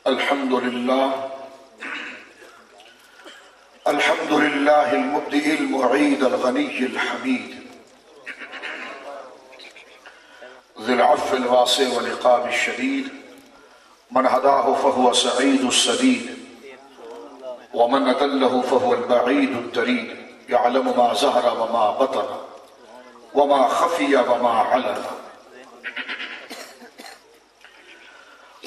الحمد لله المبدئ المعيد الغني الحميد ذي العفو الواسع والعقاب الشديد من هداه فهو سعيد السديد ومن أضله فهو البعيد الدريد يعلم ما ظهر وما بطن وما خفي وما علن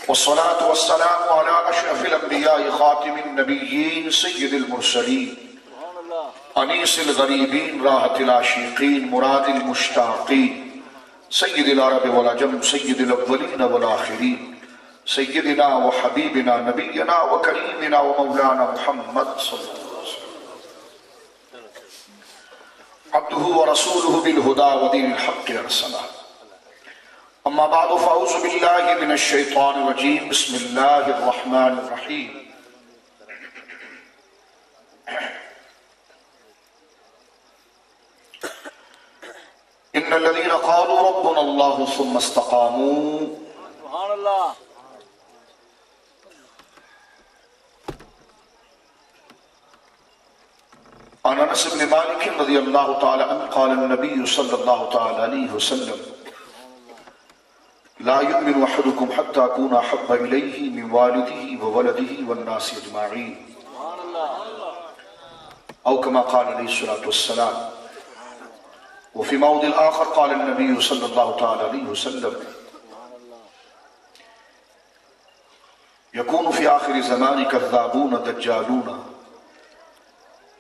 والصلاة والسلام على أشرف الأنبياء خاتم النبيين سيد المرسلين أنيس الغريبين راحة العاشقين مراد المشتاقين سيد العرب والعجم سيد الأولين والآخرين سيدنا وحبيبنا نبينا وكريمنا ومولانا محمد صلى الله عليه وسلم عبده ورسوله بالهدى ودين الحق أرسله أما بعد فأعوذ بالله من الشيطان الرجيم بسم الله الرحمن الرحيم إن الذين قالوا ربنا الله ثم استقاموا سبحان الله عن انس بن مالك رضي الله تعالى عنه قال النبي صلى الله تعالى عليه وسلم لا يؤمن أحدكم حتى أكون أحب إليه من والده وولده والناس أجمعين أو كما قال عليه الصلاة والسلام. وفي موضع آخر قال النبي صلى الله تعالى عليه وسلم يكون في آخر زمان كذابون دجالون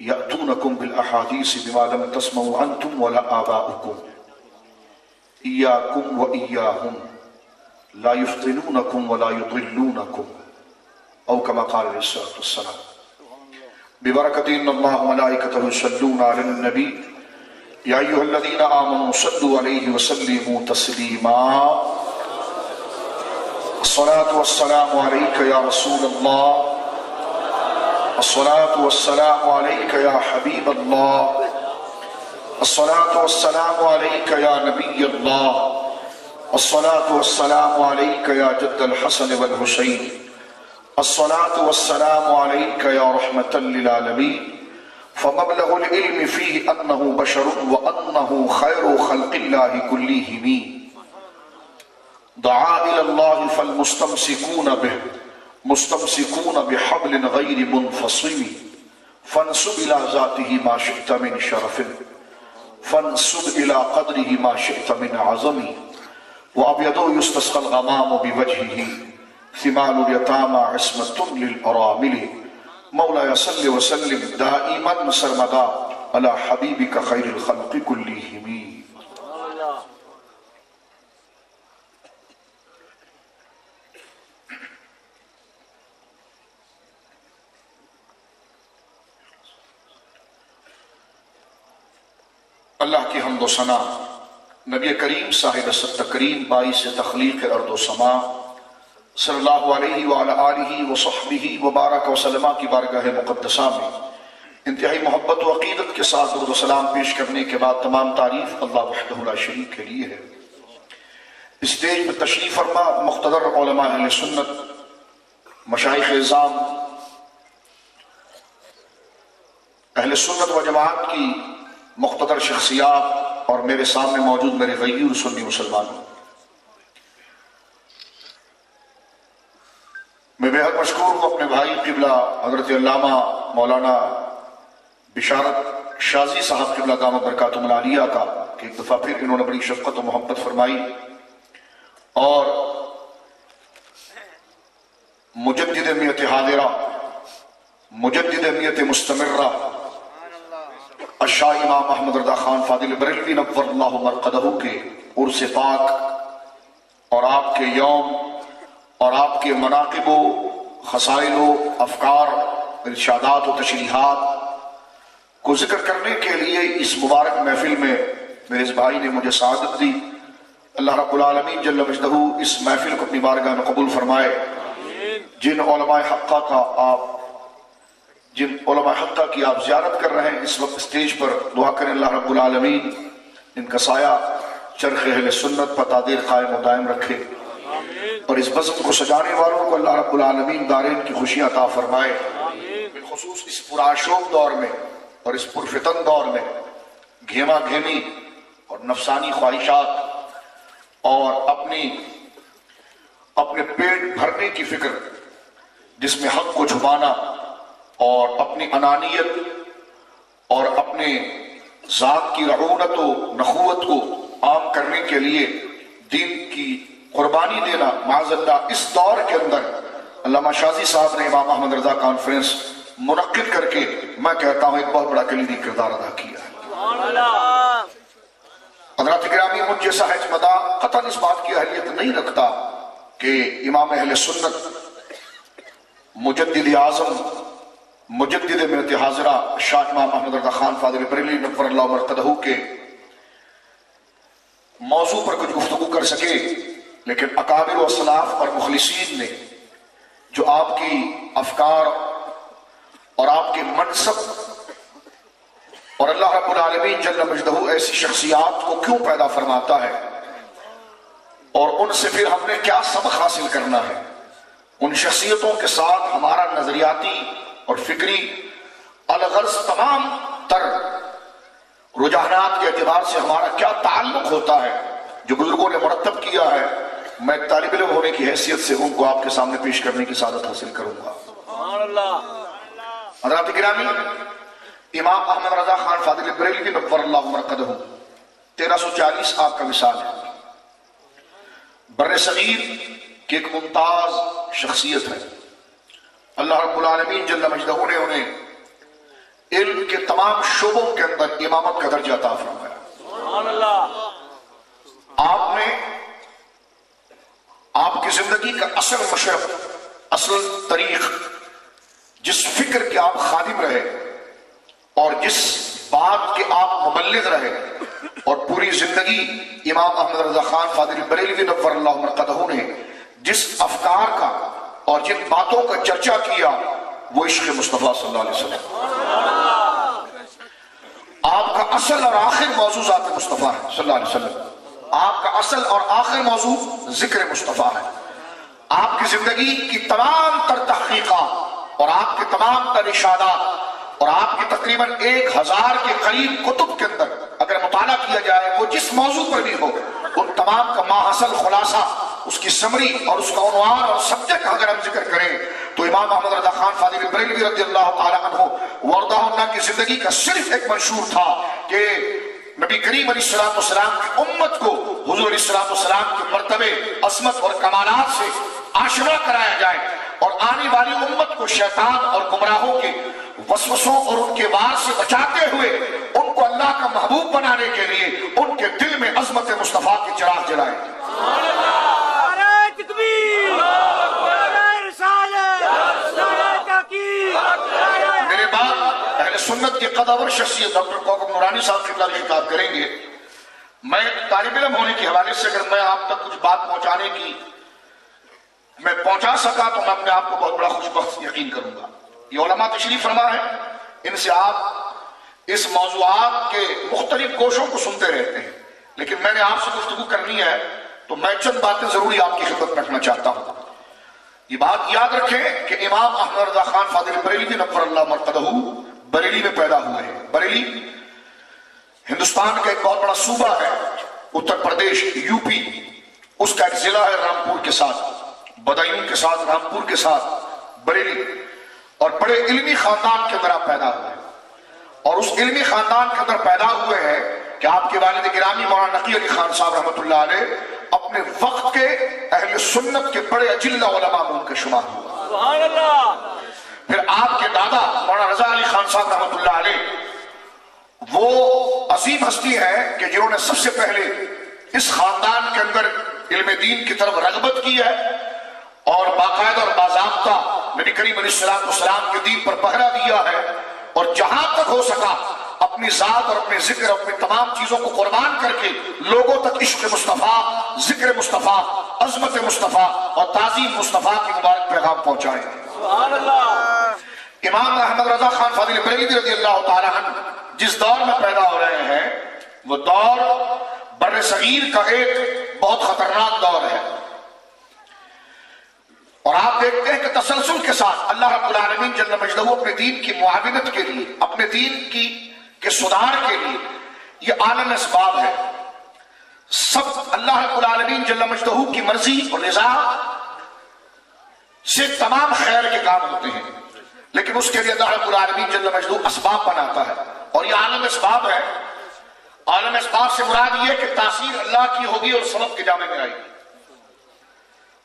يأتونكم بالأحاديث بما لم تسمعوا أنتم ولا آباؤكم إياكم وإياهم لا يفتنونكم ولا يضلونكم أو كما قال عليه الصلاة والسلام. ببركة إن الله وملائكته يصلون على النبي يا أيها الذين آمنوا صلوا عليه وسلموا تسليما. الصلاة والسلام عليك يا رسول الله الصلاة والسلام عليك يا حبيب الله الصلاة والسلام عليك يا نبي الله الصلاة والسلام عليك يا جد الحسن والحسين الصلاة والسلام عليك يا رحمة للعالمين. فمبلغ العلم فيه أنه بشر وأنه خير خلق الله كلهم دعا إلى الله فالمستمسكون به مستمسكون بحبل غير منفصل فانسب إلى ذاته ما شئت من شرف فانسب إلى قدره ما شئت من عظم وأبيض يستسقى الغمام بوجهه ثمال اليتامى عصمة للأرامل. مولاي صل وسلم دائما سرمدا على حبيبك خير الخلق كلهم. اللہ کی حمد و ثنا نبی کریم صاحب التکریم باعث تخلیق ارض و سما صلی اللہ علیہ وعلی آلہ وصحبہ وبارک وسلم کی بارگاہ مقدسہ میں انتہائی محبت و عقیدت کے ساتھ درود و سلام پیش کرنے کے بعد تمام تعریف اللہ وحدہ لا شریک کے لیے ہے. اسٹیج پر تشریف فرما مقتدر علماء اہل سنت مشائخ اعظام اہل سنت و جماعت کی مقتدر شخصیات اور میرے سامنے موجود میرے غیر سنی مسلمانوں، میں بے حد مشکور ہوں اپنے بھائی قبلہ حضرت علامہ مولانا بشارت شازی صاحب قبلہ دامت برکاتہم العالیہ کا کہ ایک دفعہ پھر انہوں نے بڑی شفقت و محبت فرمائی اور مجدد اہمیت حاضرہ مجدد اہمیت مستمرہ الشاہ امام احمد رضا خان فاضل بریلوی نور اللہ مرقدہ کے عرس پاک اور آپ کے یوم اور آپ کے مناقب و خصائل و افکار ارشادات و تشریحات کو ذکر کرنے کے لیے اس مبارک محفل میں میرے اس بھائی نے مجھے سعادت دی. اللہ رب العالمین جل مجدہ اس محفل کو اپنی بارگاہ میں قبول فرمائے. جن علماء حقہ کا آپ جن علماء حقہ کی آپ زیارت کر رہے ہیں اس وقت اسٹیج پر دعا کریں اللہ رب العالمین ان کا سایہ چرخ اہل سنت پر تادیر قائم و دائم رکھے. اور اس بزم کو سجانے والوں کو اللہ رب العالمین دارین کی خوشیاں عطا فرمائے۔ بالخصوص اس پرآشوب دور میں اور اس پرفتن دور میں گھیما گھیمی اور نفسانی خواہشات اور اپنے پیٹ بھرنے کی فکر، جس میں حق کو چھپانا اور اپنی انانیت اور اپنے ذات کی رعونت و نخوت کو عام کرنے کے لیے دین کی قربانی دینا، معاذ اللہ اس دور کے اندر علامہ شازی صاحب نے امام احمد رضا کانفرنس منعقد کر کے میں کہتا ہوں ایک بہت بڑا کلیدی کردار ادا کیا ہے۔ حضرات گرامی، مجھ جیسا حجمدہ قطعاً اس بات کی اہلیت نہیں رکھتا کہ امام اہل سنت مجدد اعظم مجدد ملت حاضرہ شاہ امام احمد رضا خان فاضل بریلوی نور اللہ مرقدہ کے موضوع پر کچھ گفتگو کر سکے، لیکن اکابر و اسلاف اور مخلصین نے جو آپ کی افکار اور آپ کے منصب اور اللہ رب العالمین جل مجدہ ایسی شخصیات کو کیوں پیدا فرماتا ہے اور ان سے پھر ہم نے کیا سبق حاصل کرنا ہے، ان شخصیتوں کے ساتھ ہمارا نظریاتی اور فکری الغرض تمام تر رجحانات کے اعتبار سے ہمارا کیا تعلق ہوتا ہے، جو بزرگوں نے مرتب کیا ہے، میں طالب علم ہونے کی حیثیت سے ان کو آپ کے سامنے پیش کرنے کی سعادت حاصل کروں گا۔ حضرات گرامی، امام احمد رضا خان فاضل بریلوی نور اللہ مرقدہ 1340 آپ کا وصال ہے۔ بر صغیر کی ایک ممتاز شخصیت ہے۔ اللہ رب العالمین جل مجدہ نے انہیں علم کے تمام شعبوں کے اندر امامت کا درجہ عطا فرمایا۔ آپ نے آپ کی زندگی کا اصل مشرف، اصل طریق، جس فکر کے آپ خادم رہے اور جس بات کے آپ مبلغ رہے، اور پوری زندگی امام احمد رضا خان فاضل بریلوی نور اللہ مرقدہ نے جس افکار کا اور جن باتوں کا چرچا کیا وہ عشق مصطفیٰ صلی اللہ علیہ وسلم۔ آپ کا اصل اور آخر موضوع ذات مصطفیٰ ہے صلی اللہ علیہ وسلم۔ آپ کا اصل اور آخر موضوع ذکر مصطفیٰ ہے۔ آپ کی زندگی کی تمام تر تحقیقات اور آپ کے تمام تر ارشادات اور آپ کی تقریباً 1000 کے قریب کتب کے اندر اگر مطالعہ کیا جائے، وہ جس موضوع پر بھی ہو، ان تمام کا ماحصل خلاصہ، اس کی سمری اور اس کا عنوان اور سبجیکٹ اگر ہم ذکر کریں تو امام احمد رضا خان فاضل بریلوی رضی اللہ تعالی عنہ وارضاہ اللہ کی زندگی کا صرف ایک منشور تھا کہ نبی کریم علیہ السلام کی امت کو حضور علیہ السلام کے مرتبے، عظمت اور کمالات سے آشنا کرایا جائے، اور آنے والی امت کو شیطان اور گمراہوں کے وسوسوں اور ان کے وار سے بچاتے ہوئے ان کو اللہ کا محبوب بنانے کے لیے ان کے دل میں عظمت مصطفیٰ کی چراغ جلائے۔ میرے بعد اہل سنت کی قدور شخصیت ڈاکٹر کوکب نورانی صاحب قبلہ کی خطاب کریں گے۔ میں طالب علم ہونے کے حوالے سے اگر میں آپ تک کچھ بات پہنچانے کی میں پہنچا سکا تو میں اپنے آپ کو بہت بڑا خوش بخت یقین کروں گا۔ یہ علماء تشریف فرما ہے، ان سے آپ اس موضوعات کے مختلف گوشوں کو سنتے رہتے ہیں، لیکن میں نے آپ سے گفتگو کرنی ہے تو میں چند باتیں ضروری آپ کی خدمت میں رکھنا چاہتا ہوں۔ یہ بات یاد رکھیں کہ امام احمد رضا خان فاضل بریلوی نور اللہ مرقدہ بریلی میں پیدا ہوئے ہیں۔ بریلی ہندوستان کا ایک بہت بڑا صوبہ ہے، اتر پردیش، یو پی، اس کا ایک ضلع ہے رامپور کے ساتھ، بدایوں کے ساتھ، رامپور کے ساتھ بریلی، اور بڑے علمی خاندان کے اندر آپ پیدا ہوئے ہیں، اور اس علمی خاندان کے اندر پیدا ہوئے ہیں کہ آپ کے والد گرامی مولانا نقی علی خان صاحب رحمۃ اللہ علیہ اپنے وقت کے اہل سنت کے بڑے اجلہ علماء میں ان کے شمار ہوا۔ سبحان اللہ۔ پھر آپ کے دادا مولانا رضا علی خان صاحب رحمۃ اللہ علیہ وہ عظیم ہستی ہے کہ جنہوں نے سب سے پہلے اس خاندان کے اندر علم دین کی طرف رغبت کی ہے اور باقاعدہ اور باضابطہ نبی کریم علیہ السلام کے دین پر پہرا دیا ہے، اور جہاں تک ہو سکا اپنی ذات اور اپنے ذکر اور اپنی تمام چیزوں کو قربان کر کے لوگوں تک عشق مصطفیٰ، ذکر مصطفیٰ، عظمت مصطفیٰ اور تعظیم مصطفیٰ کی مبارک پیغام پہنچائے۔ سبحان اللہ۔ امام احمد رضا خان فاضل بریلوی رضی اللہ تعالیٰ عنہ جس دور میں پیدا ہو رہے ہیں وہ دور بر صغیر کا ایک بہت خطرناک دور ہے۔ ساتھ اللہ رب العالمین جل مجدہ اپنے دین کی معاونت کے لیے، اپنے دین کے سدھار کے لیے یہ عالم اسباب ہے. سب اللہ رب العالمین جل مجدہ کی مرضی اور رضا سے تمام خیر کے کام ہوتے ہیں، لیکن اس کے لیے اللہ رب العالمین جل مجدہ اسباب بناتا ہے. اور یہ عالم اسباب ہے. عالم اسباب سے مراد یہ کہ تاثیر اللہ کی ہوگی اور سبب کے جامع میں آئے گی.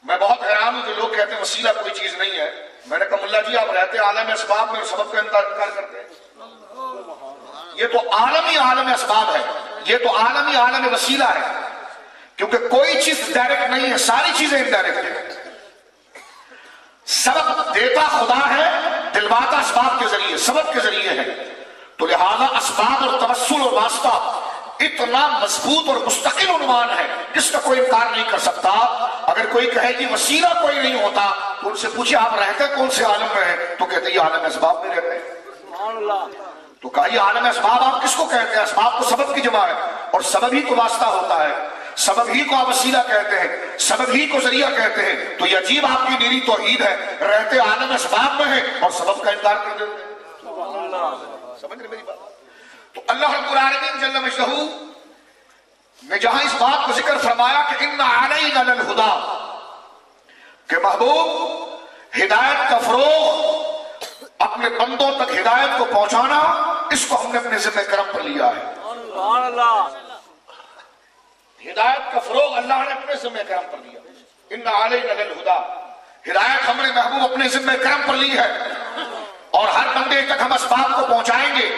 میں بہت حیران ہوں کہ لوگ کہتے ہیں وسیلہ کوئی چیز نہیں ہے. میں نے کہا ملا جی آپ رہتے عالم اسباب میں اور سبب کا انکار کرتے ہیں. یہ تو عالمی عالم اسباب ہے، یہ تو عالمی عالم وسیلہ ہے، کیونکہ کوئی چیز ڈائریکٹ نہیں ہے، ساری چیزیں انڈائریکٹ ہیں. سبب دیتا خدا ہے، دلواتا اسباب کے ذریعے، سبب کے ذریعے ہے. تو لہذا اسباب اور توسل اور واسطہ اتنا مضبوط اور مستقل عنوان ہے جس کا کوئی انکار نہیں کر سکتا. اگر کوئی کہے کہ وسیلہ کوئی نہیں ہوتا تو ان سے پوچھے آپ رہتے کون سے عالم میں ہیں، تو کہتے ہیں یہ عالم اسباب میں رہتے ہیں. تو کہا یہ عالم اسباب آپ کس کو کہتے ہیں؟ اسباب کو سبب کی جمع ہے، اور سبب ہی کو واسطہ ہوتا ہے، سبب ہی کو آپ وسیلہ کہتے ہیں، سبب ہی کو ذریعہ کہتے ہیں. تو یہ عجیب آپ کی نیری توحید ہے، رہتے عالم اسباب میں ہیں اور سبب کا انکار کر دیتے ہیں. سمجھ رہے میری بات؟ تو اللہ رب العالمین جل مجدہ نے جہاں اس بات کو ذکر فرمایا کہ ان علینا للہدی، کہ محبوب ہدایت کا فروغ، اپنے بندوں تک ہدایت کو پہنچانا، اس کو ہم نے اپنے ذمہ کرم پر لیا ہے. ہدایت کا فروغ اللہ نے اپنے ذمہ کرم پر لیا. ان علینا للہدی، ہدایت ہم نے محبوب اپنے ذمہ کرم پر لی ہے، اور ہر بندے تک ہم اسباب کو پہنچائیں گے،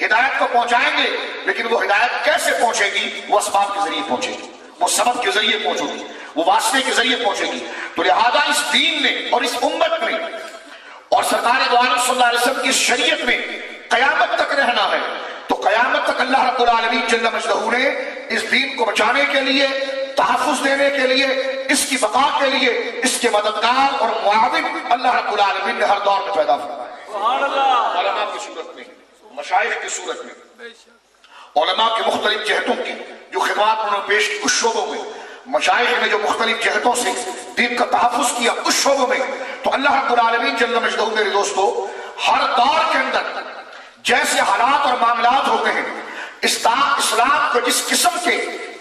ہدایت کو پہنچائیں گے. لیکن وہ ہدایت کیسے پہنچے گی؟ وہ اسباب کے ذریعے پہنچے گی، وہ سبب کے ذریعے پہنچے گی، وہ واسطے کے ذریعے پہنچے گی. تو لہذا اس دین نے اور اس امت میں اور سرکار دو عالم صلی اللہ علیہ وسلم کی شریعت میں قیامت تک رہنا ہے. تو قیامت تک اللہ رب العالمین جل مجدہ نے اس دین کو بچانے کے لیے، تحفظ دینے کے لیے، اس کی بقا کے لیے اس کے مددگار اور معاون اللہ رب العالمین نے ہر دور میں پیدا فرمایا. علماء کی صورت میں، مشائخ کی صورت میں، علماء کے مختلف جہتوں کی جو خدمات انہوں نے پیش کی اس شعبوں میں، مشائخ نے جو مختلف جہتوں سے دین کا تحفظ کیا اس شعبوں میں. تو اللہ رب العالمین جل مجدہ میرے دوستو ہر دور کے اندر جیسے حالات اور معاملات ہوتے ہیں، اسلام کو جس قسم کے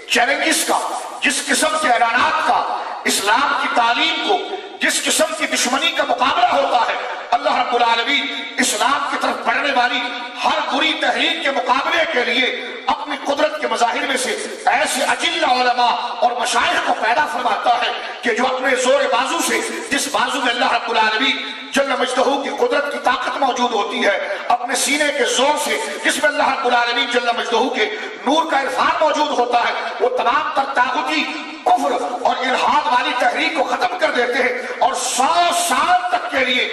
چیلنجز کا، جس قسم کے اعلانات کا، اسلام کی تعلیم کو جس قسم کی دشمنی کا مقابلہ ہوتا ہے، اللہ رب العالمین اسلام کی طرف بڑھنے والی ہر بری تحریک کے مقابلے کے لیے اپنی قدرت کے مظاہر میں سے ایسے اجل علماء اور مشائخ کو پیدا فرماتا ہے کہ جو اپنے زور بازو سے، جس بازو میں اللہ رب العالمین جل مجدہ کی قدرت کی طاقت موجود ہوتی ہے، اپنے سینے کے زور سے جس میں اللہ رب العالمین جل مجدہ کے نور کا عرفان موجود ہوتا ہے، وہ تمام تر طاغوتی کفر اور الحاد والی تحریک کو ختم کر دیتے ہیں، اور 100 سال تک کے لیے،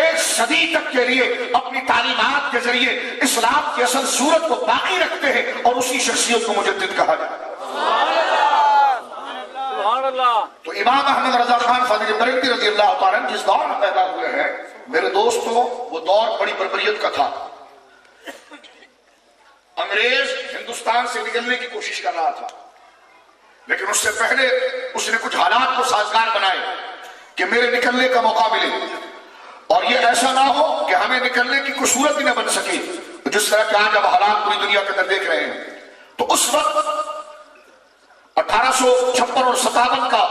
1 صدی تک کے لیے اپنی تعلیمات کے ذریعے اسلام کی اصل صورت کو باقی رکھتے ہیں، اور اسی شخصیت کو مجدد کہا جاتا ہے. تو امام احمد رضا خان فاضل بریلوی رضی اللہ تعالیٰ عنہ جس دور میں پیدا ہوئے ہیں میرے دوستوں، وہ دور بڑی بربریت کا تھا. انگریز ہندوستان سے نکلنے کی کوشش کر رہا تھا، لیکن اس سے پہلے اس نے کچھ حالات کو سازگار بنائے کہ میرے نکلنے کا موقع ملے، اور یہ ایسا نہ ہو کہ ہمیں نکلنے کی کوئی صورت ہی نہ بن سکے، جس طرح کہ آج اب حالات پوری دنیا کے اندر دیکھ رہے ہیں. تو اس وقت 1856 اور 57 کا،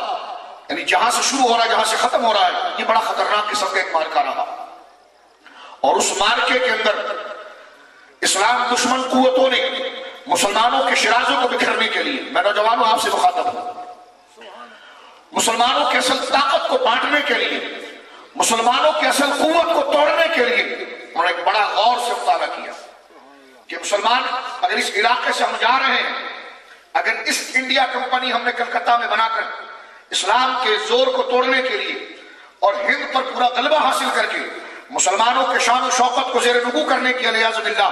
یعنی جہاں سے شروع ہو رہا ہے جہاں سے ختم ہو رہا ہے، یہ بڑا خطرناک قسم کا ایک مارکا رہا. اور اس مارکے کے اندر اسلام دشمن قوتوں نے مسلمانوں کے شرازوں کو بکھرنے کے لیے، میں نوجوانوں آپ سے مخاطب ہوں، مسلمانوں کی اصل طاقت کو بانٹنے کے لیے، مسلمانوں کی اصل قوت کو توڑنے کے لیے انہوں نے ایک بڑا غور سے مطالعہ کیا کہ مسلمان اگر اس علاقے سے ہم جا رہے ہیں، اگر اس انڈیا کمپنی ہم نے کلکتہ میں بنا کر اسلام کے زور کو توڑنے کے لیے اور ہند پر پورا غلبہ حاصل کر کے مسلمانوں کے شان و شوکت کو زیر نگو کرنے کی علیہ باللہ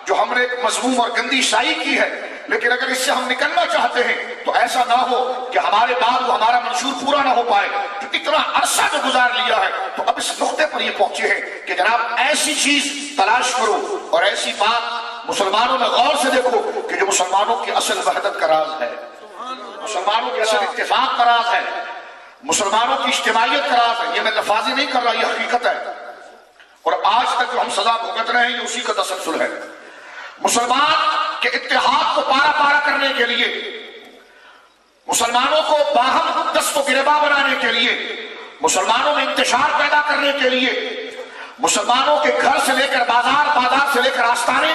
جو ہم نے ایک مذموم اور گندی شائی کی ہے، لیکن اگر اس سے ہم نکلنا چاہتے ہیں تو ایسا نہ ہو کہ ہمارے بعد وہ ہمارا منشور پورا نہ ہو پائے. جو اتنا عرصہ جو گزار لیا ہے، تو اب اس نقطے پر یہ پہنچے ہیں کہ جناب ایسی چیز تلاش کرو اور ایسی بات مسلمانوں میں غور سے دیکھو کہ جو مسلمانوں کی اصل وحدت کا راز ہے، مسلمانوں کے اصل اتفاق کا راز ہے. مسلمانوں کی اجتماعیت کا راز ہے، یہ میں لفاظی نہیں کر رہا، یہ حقیقت ہے، اور آج تک جو ہم سزا بھگت رہے ہیں یہ اسی کا تسلسل ہے۔ مسلمان کے اتحاد کو پارا پارا کرنے کے لیے، مسلمانوں کو باہم دست و گریباں بنانے کے لیے، مسلمانوں میں انتشار پیدا کرنے کے لیے، مسلمانوں کے گھر سے لے کر بازار، بازار سے لے کر آستانے،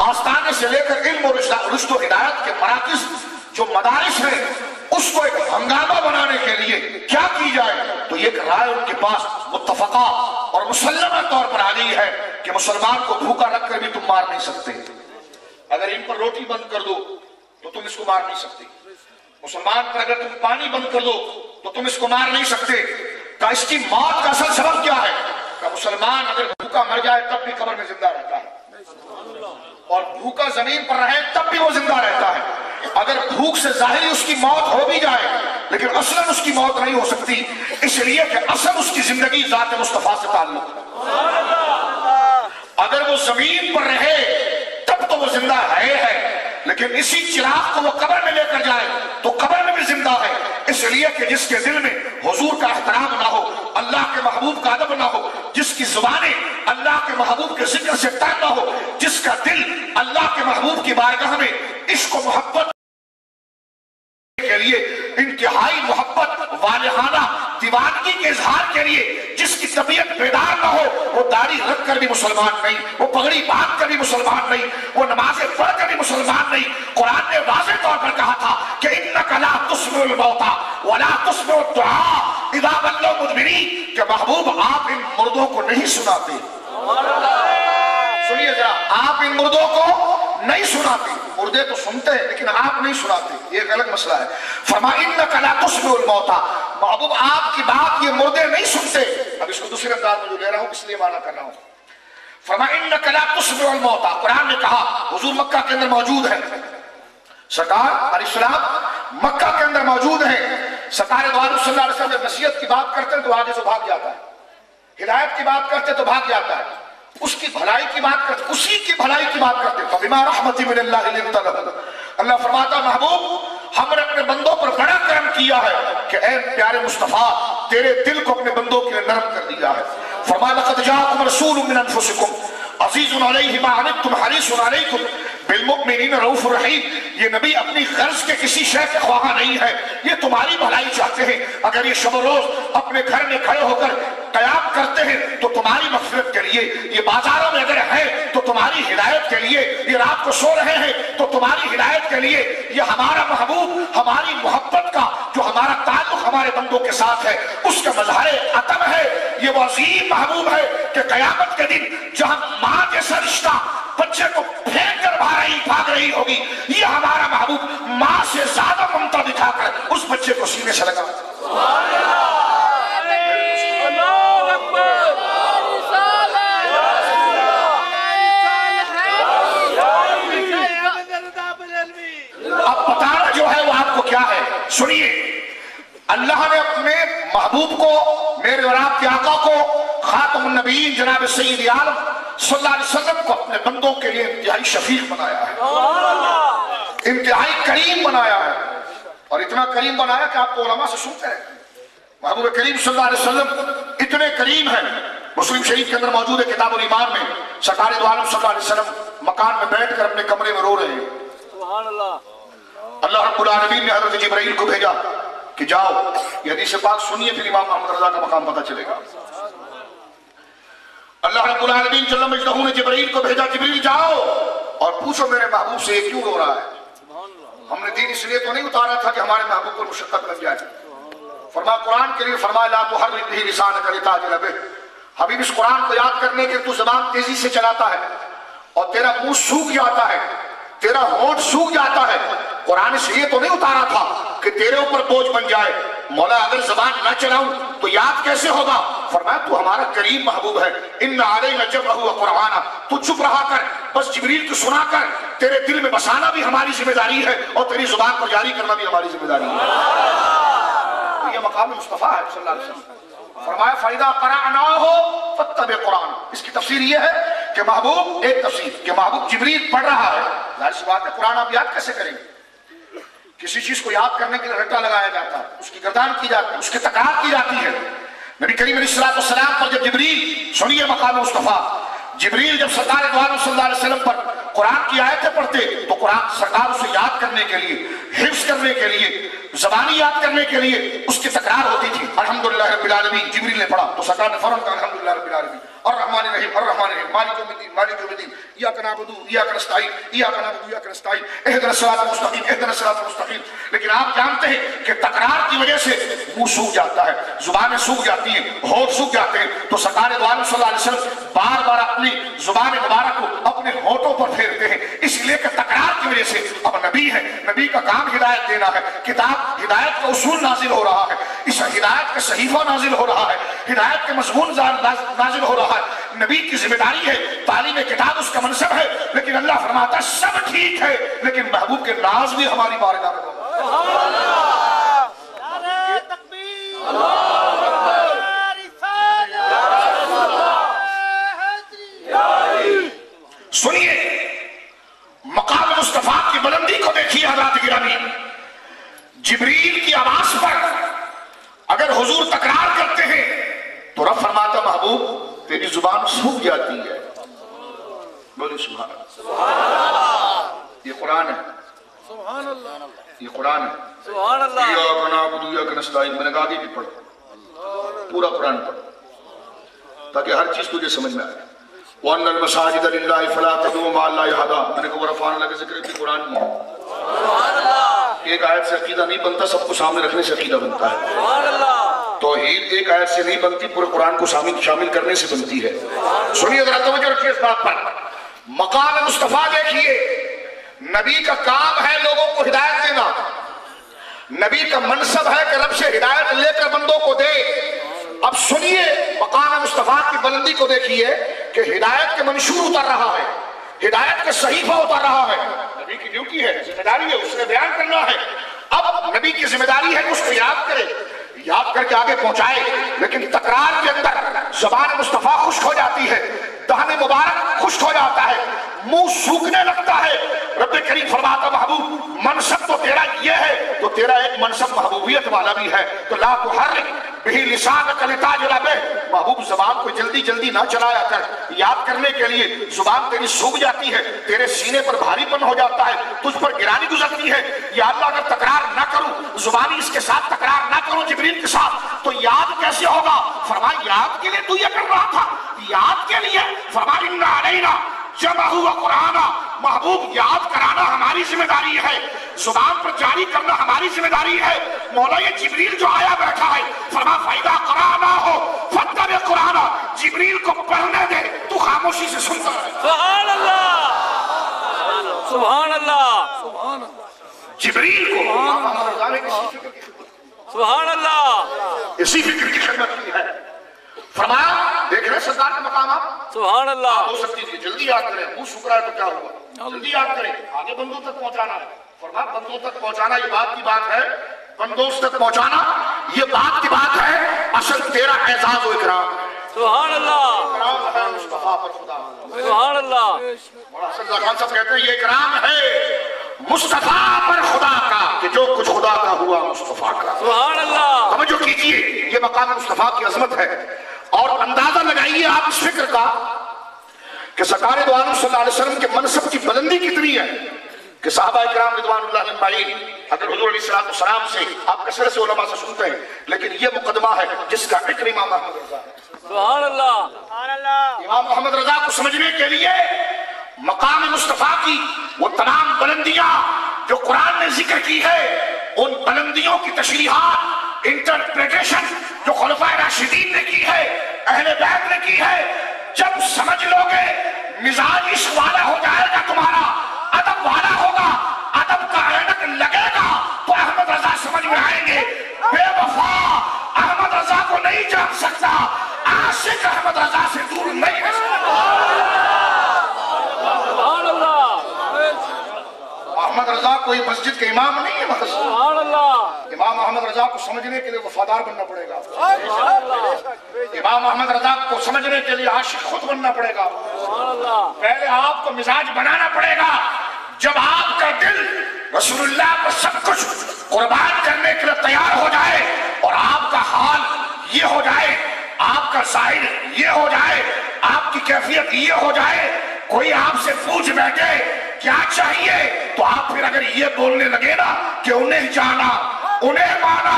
آستانے سے لے کر علم و رشد و ہدایت کے مراکز جو مدارس ہیں، اس کو ایک ہنگامہ بنانے کے لیے کیا کی جائے؟ تو ایک رائے ان کے پاس متفقہ اور مسلمہ طور پر آ گئی ہے کہ مسلمان کو بھوکا رکھ کر بھی تم مار نہیں سکتے، اگر ان پر روٹی بند کر دو تو تم اس کو مار نہیں سکتے، مسلمان پر اگر تم پانی بند کر دو تو تم اس کو مار نہیں سکتے۔ کہ اس کی موت کا اصل سبب کیا ہے؟ کہ مسلمان اگر بھوکا مر جائے تب بھی قبر میں زندہ رہتا ہے، اور بھوکا زمین پر رہے تب بھی وہ زندہ رہتا ہے۔ اگر بھوک سے ظاہری اس کی موت ہو بھی جائے لیکن اصلاً اس کی موت نہیں ہو سکتی، اس لیے کہ اصل اس کی زندگی ذات مصطفیٰ سے تعلق ہے۔ اگر وہ زمین پر رہے تب تو وہ زندہ ہے، لیکن اسی چراغ کو وہ قبر میں لے کر جائے تو قبر میں بھی زندہ ہے، اس لیے کہ جس کے دل میں حضور کا احترام نہ ہو، اللہ کے محبوب کا ادب نہ ہو، جس کی زبانیں اللہ کے محبوب کے ذکر سے تر نہ ہو، جس کا دل اللہ کے محبوب کی بارگاہ میں عشق و محبت کے لیے انتہائی محبت والہانہ دیوانگی کے اظہار کے لیے جس کی طبیعت بیدار نہ ہو، وہ داڑھی رکھ کر بھی مسلمان نہیں، وہ پگڑی باندھ کر بھی مسلمان نہیں، وہ نمازیں پڑھ کر بھی مسلمان نہیں۔ قرآن نے واضح طور پر کہا تھا کہ اِنَّكَ لَا تُسْمِعُ الْمَوْتَى وَلَا تُسْمِعُ الدُّعَاءَ إِذَا وَلَّوْا مُدْبِرِينَ کہ محبوب آپ ان مردوں کو نہیں سناتے۔ سنیے ذرا، آپ ان مردوں کو نہیں سناتے، مردے تو سنتے ہیں لیکن آپ نہیں سناتے، یہ ایک الگ مسئلہ ہے۔ فرمایا اِنَّكَ لَا تُسْمِعُ الْمَوْتَى، محبوب آپ کی بات یہ مردے نہیں سنتے۔ اب اس کو دوسرے انداز میں جو لے رہا ہوں اس لیے معنی کر رہا ہوں۔ فرمایا اِنَّكَ لَا تُسْمِعُ الْمَوْتَى، قرآن نے کہا حضور مکہ کے اندر موجود ہے، سرکار علیہ السلام مکہ کے اندر موجود ہے، سرکار دو عالم صلی اللہ علیہ وسلم نصیحت کی بات کرتے ہیں تو آگے سے بھاگ جاتا ہے، ہدایت کی بات کرتے تو بھاگ جاتا ہے، اس کی بھلائی کی بات کرتے اسی کی بھلائی کی بات کرتے فَبِمَا رَحْمَةٍ مِّنَ اللَّهِ لِنْتَ لَهُمْ۔ اللہ فرماتا محبوب ہم نے اپنے بندوں پر بڑا کرم کیا ہے کہ اے پیارے مصطفیٰ تیرے دل کو اپنے بندوں کے لیے نرم کر دیا ہے۔ فرمایا لَقَدْ جَاءَكُمْ رَسُولٌ مِّنْ أَنفُسِكُمْ عزیز علیہ ما عنتم حریص علیکم بالمؤمنین رؤوف الرحیم، یہ نبی اپنی غرض کے کسی شے کے خواہاں نہیں ہے، یہ تمہاری بھلائی چاہتے ہیں۔ اگر یہ شب و روز اپنے گھر میں کھڑے ہو کر قیام کرتے ہیں تو تمہاری مغفرت کے لیے، یہ بازاروں میں اگر ہیں تو تمہاری ہدایت کے لیے، یہ رات کو سو رہے ہیں تو تمہاری ہدایت کے لیے، یہ ہمارا محبوب ہماری محبت کا جو ہمارا تعلق ہمارے بندوں کے ساتھ ہے اس کا مظہر عتم ہے۔ یہ وہ عظیم محبوب ہے کہ قیامت کے دن جہاں ماں جیسا رشتہ بچے کو پھینک کر بھاگ رہی ہوگی، یہ ہمارا محبوب ماں سے زیادہ ممتا دکھا کر اس بچے کو سینے سے لگا۔ اب بتانا جو ہے وہ آپ کو کیا ہے، سنیے، اللہ نے اپنے محبوب کو، میرے اور آپ کے آقا کو، خاتم النبیین جناب سید عالم صلی اللہ علیہ وسلم کو اپنے بندوں کے لیے انتہائی شفیق بنایا ہے، انتہائی کریم بنایا ہے، اور اتنا کریم بنایا کہ آپ کو علماء سے سنتے ہیں۔ محبوب کریم صلی اللہ علیہ وسلم اتنے کریم ہیں، مسلم شریف کے اندر موجود ہے کتاب الایمان میں، سرکار دو عالم صلی اللہ علیہ وسلم مکان میں بیٹھ کر اپنے کمرے میں رو رہے ہیں۔ اللہ رب العالمین نے حضرت جبرائیل کو بھیجا کہ جاؤ، یہ حدیث پاک سنیے پھر امام محمد رضا کا مقام پتہ چلے گا۔ اللہ رب العالمین جل مجدہ نے جبرائیل کو بھیجا، جبرائیل جاؤ اور پوچھو میرے محبوب سے یہ کیوں رو رہا ہے؟ ہم نے دین اس لیے تو نہیں اتارا تھا کہ ہمارے محبوب پر مشقت بن جائے۔ فرمایا قرآن کے لیے، فرمایا لا تحرک به لسانک لتعجل به، حبیب اس قرآن کو یاد کرنے کے تو زبان تیزی سے چلاتا ہے اور تیرا منہ سوکھ جاتا ہے، تیرا ہونٹ سوکھ جاتا ہے۔ قرآن سے یہ تو نہیں اتارا تھا کہ تیرے اوپر بوجھ بن جائے، مولا اگر زبان نہ چلاؤں تو یاد کیسے ہوگا؟ فرمایا تو ہمارا کریم محبوب ہے، ان علینا جمعہ وقرآنا، تو چپ رہا کر، بس جبریل کو سنا کر تیرے دل میں بسانا بھی ہماری ذمہ داری ہے اور تیری زبان پر جاری کرنا بھی ہماری ذمہ داری ہے۔ تو یہ مقام مصطفیٰ ہے صلی اللہ علیہ وسلم۔ فرمایا فَإِذَا قَرَأْنَاهُ فَاتَّبِعْ قُرْآنَ، اس کی تفسیر یہ ہے کہ محبوب، ایک تفسیر کہ محبوب جبریل پڑھ رہا ہے، ظاہر سی بات ہے قرآن آپ یاد کیسے کریں گے؟ کسی چیز کو یاد کرنے کے لیے رٹا لگایا جاتا ہے، اس کی گردان کی جاتی ہے، اس کی تکرار کی جاتی ہے۔ نبی کریم علیہ السلام پر جب جبریل، سنیے مقام مصطفیٰ، جبریل جب سرکار دو عالم صلی اللہ علیہ وسلم پر قرآن کی آیتیں پڑھتے تو قرآن سرکار اسے یاد کرنے کے لیے، حفظ کرنے کے لیے، زبانی یاد کرنے کے لیے اس کی تکرار ہوتی تھی۔ الحمدللہ رب العالمین جبریل نے پڑھا تو سرکار نے فوراً کہا الحمدللہ رب العالمین الرحمن الرحیم الرحمن الرحیم مالک یوم الدین مالک یوم الدین ایاک نعبد و ایاک نستعین ایاک نعبد و ایاک نستعین اہدنا الصراط المستقیم اہدنا الصراط المستقیم۔ لیکن آپ جانتے ہیں کہ تکرار کی وجہ سے منہ سوکھ جاتا ہے، زبانیں سوکھ جاتی ہیں، ہونٹ سوکھ جاتے ہیں، تو سرکار دو عالم صلی اللہ علیہ وسلم بار بار اپنی زبان مبارک کو اپنے ہونٹوں پر پھیرتے ہیں، اس لیے کہ تکرار کی وجہ سے اب نبی ہے، نبی کا کام ہدایت دینا ہے، کتاب ہدایت کا اصول نازل ہو رہا ہے، اس ہدایت کا صحیفہ نازل ہو رہا ہے، ہدایت کے مضمون نازل ہو رہا ہے۔ نبی کی ذمہ داری ہے، تعلیم کتاب اس کا منصب ہے، لیکن اللہ فرماتا ہے سب ٹھیک ہے لیکن محبوب کے ناز بھی ہماری بارگاہ میں سنیے مقام مصطفیٰ کی بلندی کو دیکھیے حضرات گرامی، جبریل کی آواز پر اگر حضور تکرار کرتے ہیں تو رب فرماتا محبوب تیری زبان سوکھ جاتی ہے۔ بولے سبحان اللہ، یہ قرآن ہے، سبحان اللہ، یہ قرآن ہے۔ سبحان اللہ، ایاک نعبد و ایاک نستعین، میں نے کہا آگے بھی پڑھو، پورا قرآن پڑھو تاکہ ہر چیز تجھے سمجھ میں آئے۔ وَأَنَّ الْمَسَاجِدَ لِلَّهِ فَلَا تَدْعُوا مَعَ اللَّهِ أَحَدًا، میں نے کہا ورفعنا اللہ کا ذکر بھی قرآن میں ہے۔ سبحان اللہ، ایک آیت سے عقیدہ نہیں بنتا، سب کو سامنے رکھنے سے عقیدہ بنتا ہے۔ سبحان اللہ، توحید ایک آیت سے نہیں بنتی، پورے قرآن کو شامل کرنے سے بنتی ہے۔ سنیے ذرا توجہ رکھیے اس بات پر، مقام مصطفیٰ دیکھیے، نبی کا کام ہے لوگوں کو ہدایت دینا، نبی کا منصب ہے کہ رب سے ہدایت لے کر بندوں کو دے۔ اب سنیے مقام مصطفیٰ کی بلندی کو دیکھیے کہ ہدایت کے منشور اتر رہا ہے، ہدایت کا صحیفہ اتر رہا ہے، نبی کی ڈیوٹی ہے، ذمہ داری ہے، اس نے بیان کرنا ہے۔ اب نبی کی ذمہ داری ہے کہ اس کو یاد کرے، یاد کر کے آگے پہنچائے، لیکن تکرار کے اندر زبان مصطفیٰ خشک ہو جاتی ہے، دہن مبارک خشک ہو جاتا ہے، منہ سوکھنے لگتا ہے۔ رب کریم فرماتا محبوب منصب تو تیرا یہ ہے تو تیرا ایک منصب محبوبیت والا بھی ہے، تو لا تحرک بہ لسانک لتعجل بہ، محبوب زبان کو جلدی جلدی نہ چلایا کر، یاد کرنے کے لیے زبان تیری سوکھ جاتی ہے، تیرے سینے پر بھاری پن ہو جاتا ہے، تجھ پر گرانی گزرتی ہے۔ یا اللہ اگر تکرار نہ کروں، زبانی اس کے ساتھ تکرار نہ کروں جبریل کے ساتھ، تو یاد کیسے ہوگا؟ فرمایا یاد کے لیے تو یہ کر رہا تھا، یاد کے لیے فرمایا ان علینا جمعہ و قرآن، محبوب یاد کرانا ہماری ذمہ داری ہے، زبان پر جاری کرنا ہماری ذمہ داری ہے۔ مولا یہ جبریل جو آیا بیٹھا ہے، فرمایا فائدہ قرآنہ ہو فاتبع قرآنہ، جبریل کو پڑھنے دے، تو خاموشی سے سنتا ہے۔ سبحان اللہ، سبحان اللہ، سبحان اللہ، جبریل کو سبحان اللہ، اسی فکر کی خدمت کی ہے۔ فرمایا دیکھ رہے سرکار کے مقامات، سبحان اللہ، ہو سکتی تھی جلدی یاد کریں، منہ سکھ رہا ہے تو کیا ہوا، جلدی یاد کریں، آگے بندوں تک پہنچانا ہے۔ فرمایا بندوں تک پہنچانا یہ بات کی بات ہے، بندوں تک پہنچانا یہ بات کی بات ہے، اصل تیرا اعزاز و اکرام ہے۔ سبحان اللہ، اکرام ہے مصطفیٰ پر خدا، سبحان اللہ، مولانا حسن رضا خان صاحب کہتے ہیں یہ اکرام ہے مصطفیٰ پر خدا کا کہ جو کچھ خدا کا ہوا مصطفیٰ کا۔ سبحان اللہ، توجہ کیجئے، یہ مقام مصطفیٰ کی عظمت ہے، اور اندازہ لگائیے آپ اس فکر کا کہ سرکار دو عالم صلی اللہ علیہ وسلم کے منصب کی بلندی کتنی ہے کہ صحابہ کرام رضوان اللہ اجمعین، اگر حضور علیہ السلام سے آپ کثرت سے علماء سے سنتے ہیں، لیکن یہ مقدمہ ہے جس کا ذکر امام احمد رضا ہے۔ سبحان اللہ، امام محمد رضا کو سمجھنے کے لیے مقام مصطفیٰ کی وہ تمام بلندیاں جو قرآن نے ذکر کی ہے، ان بلندیوں کی تشریحات، انٹرپریٹیشن جو خلفائے راشدین نے کی ہے، اہل بیت نے کی ہے، جب سمجھ لوگے مزاج عشق والا ہو جائے گا، تمہارا ادب والا ہوگا، ادب کا عینک لگے گا، تو احمد رضا سمجھ میں آئیں گے۔ بے وفا احمد رضا کو نہیں جان سکتا، عاشق احمد رضا سے دور نہیں ہے۔ سبحان اللہ، احمد رضا کوئی مسجد کے امام نہیں ہے، بس سبحان اللہ، امام احمد رضا کو سمجھنے کے لیے وفادار بننا پڑے گا، امام احمد رضا کو سمجھنے کے لیے عاشق خود بننا پڑے گا۔ سبحان اللہ، پہلے آپ کو مزاج بنانا پڑے گا، جب آپ کا دل رسول اللہ پر سب کچھ قربان کرنے کے لیے تیار ہو جائے اور آپ کا حال یہ ہو جائے، آپ کا ظاہر یہ ہو جائے، آپ کی کیفیت یہ ہو جائے، کوئی آپ سے پوچھ بیٹھے کیا چاہیے تو آپ پھر اگر یہ بولنے لگے نا کہ انہیں جانا، انہیں مانا،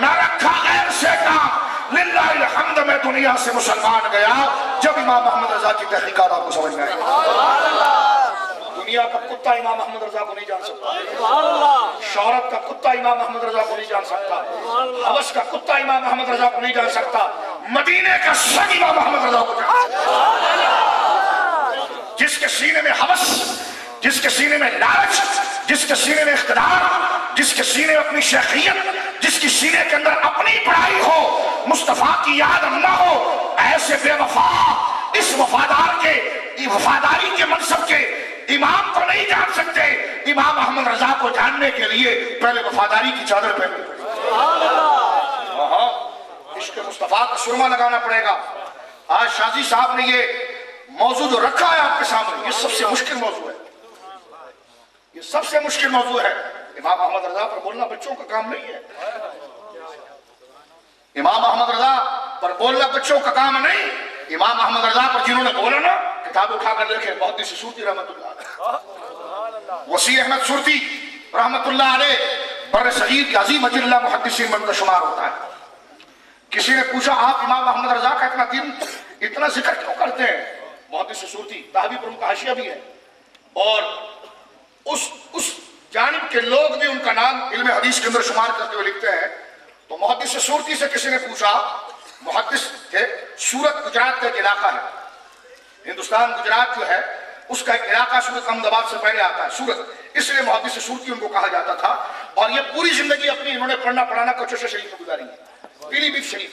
نہ رکھا غیر سے کام، للہ الحمد میں دنیا سے مسلمان گیا جب امام محمد رضا کی تحقیقات آپ کو سمجھ میں آئی۔ دنیا کا کتا امام محمد رضا کو نہیں جان سکتا، شہرت کا کتا امام محمد رضا کو نہیں جان سکتا، حوث کا کتا امام محمد رضا کو نہیں جان سکتا، مدینے کا سگ امام محمد رضا کو جان سکتا۔ جس کے سینے میں حوث، جس کے سینے میں لالچ، جس کے سینے میں اقتدار، جس کے سینے میں اپنی شیخیت، جس کی سینے کے اندر اپنی پڑھائی ہو، مصطفیٰ کی یاد نہ ہو، ایسے بے وفا اس وفاداری کے منصب کے امام کو نہیں جان سکتے۔ امام محمد رضا کو جاننے کے لیے پہلے وفاداری کی چادر پہننی پڑے گی، عشق مصطفیٰ کا سرما لگانا پڑے گا۔ آج شازی صاحب نے یہ موضوع جو رکھا ہے آپ کے سامنے، یہ سب سے مشکل موضوع ہے، یہ سب سے مشکل موضوع ہے۔ امام محمد رضا پر بولنا بچوں کا کام نہیں ہے، امام محمد رضا پر بولنا بچوں کا کام نہیں۔ امام محمد رضا پر جنہوں نے بولا نا، کتاب اٹھا کر لکھے، محدث سورتی رحمت اللہ علیہ، وسیع احمد سورتی رحمت اللہ علیہ بر صغیر کے عظیم اجل اللہ محدثین من کا شمار ہوتا ہے۔ کسی نے پوچھا آپ امام محمد رضا کا اتنا ذکر کیوں کرتے ہیں؟ محدث سورتی تحوی پر ان کا حاشیہ بھی ہے، اور اس جانب کے لوگ بھی ان کا نام علم حدیث کے اندر شمار کرتے ہوئے لکھتے ہیں۔ تو محدث سورتی سے کسی نے پوچھا، محدث تھے، سورت گجرات کا ایک علاقہ ہے، ہندوستان گجرات جو ہے اس کا ایک علاقہ سورت احمد آباد سے پہلے آتا ہے سورت، اس لیے محدث سورتی ان کو کہا جاتا تھا، اور یہ پوری زندگی اپنی انہوں نے پڑھنا پڑھانا کوچوشا شریف میں گزاری ہے، پیلی بھیت شریف،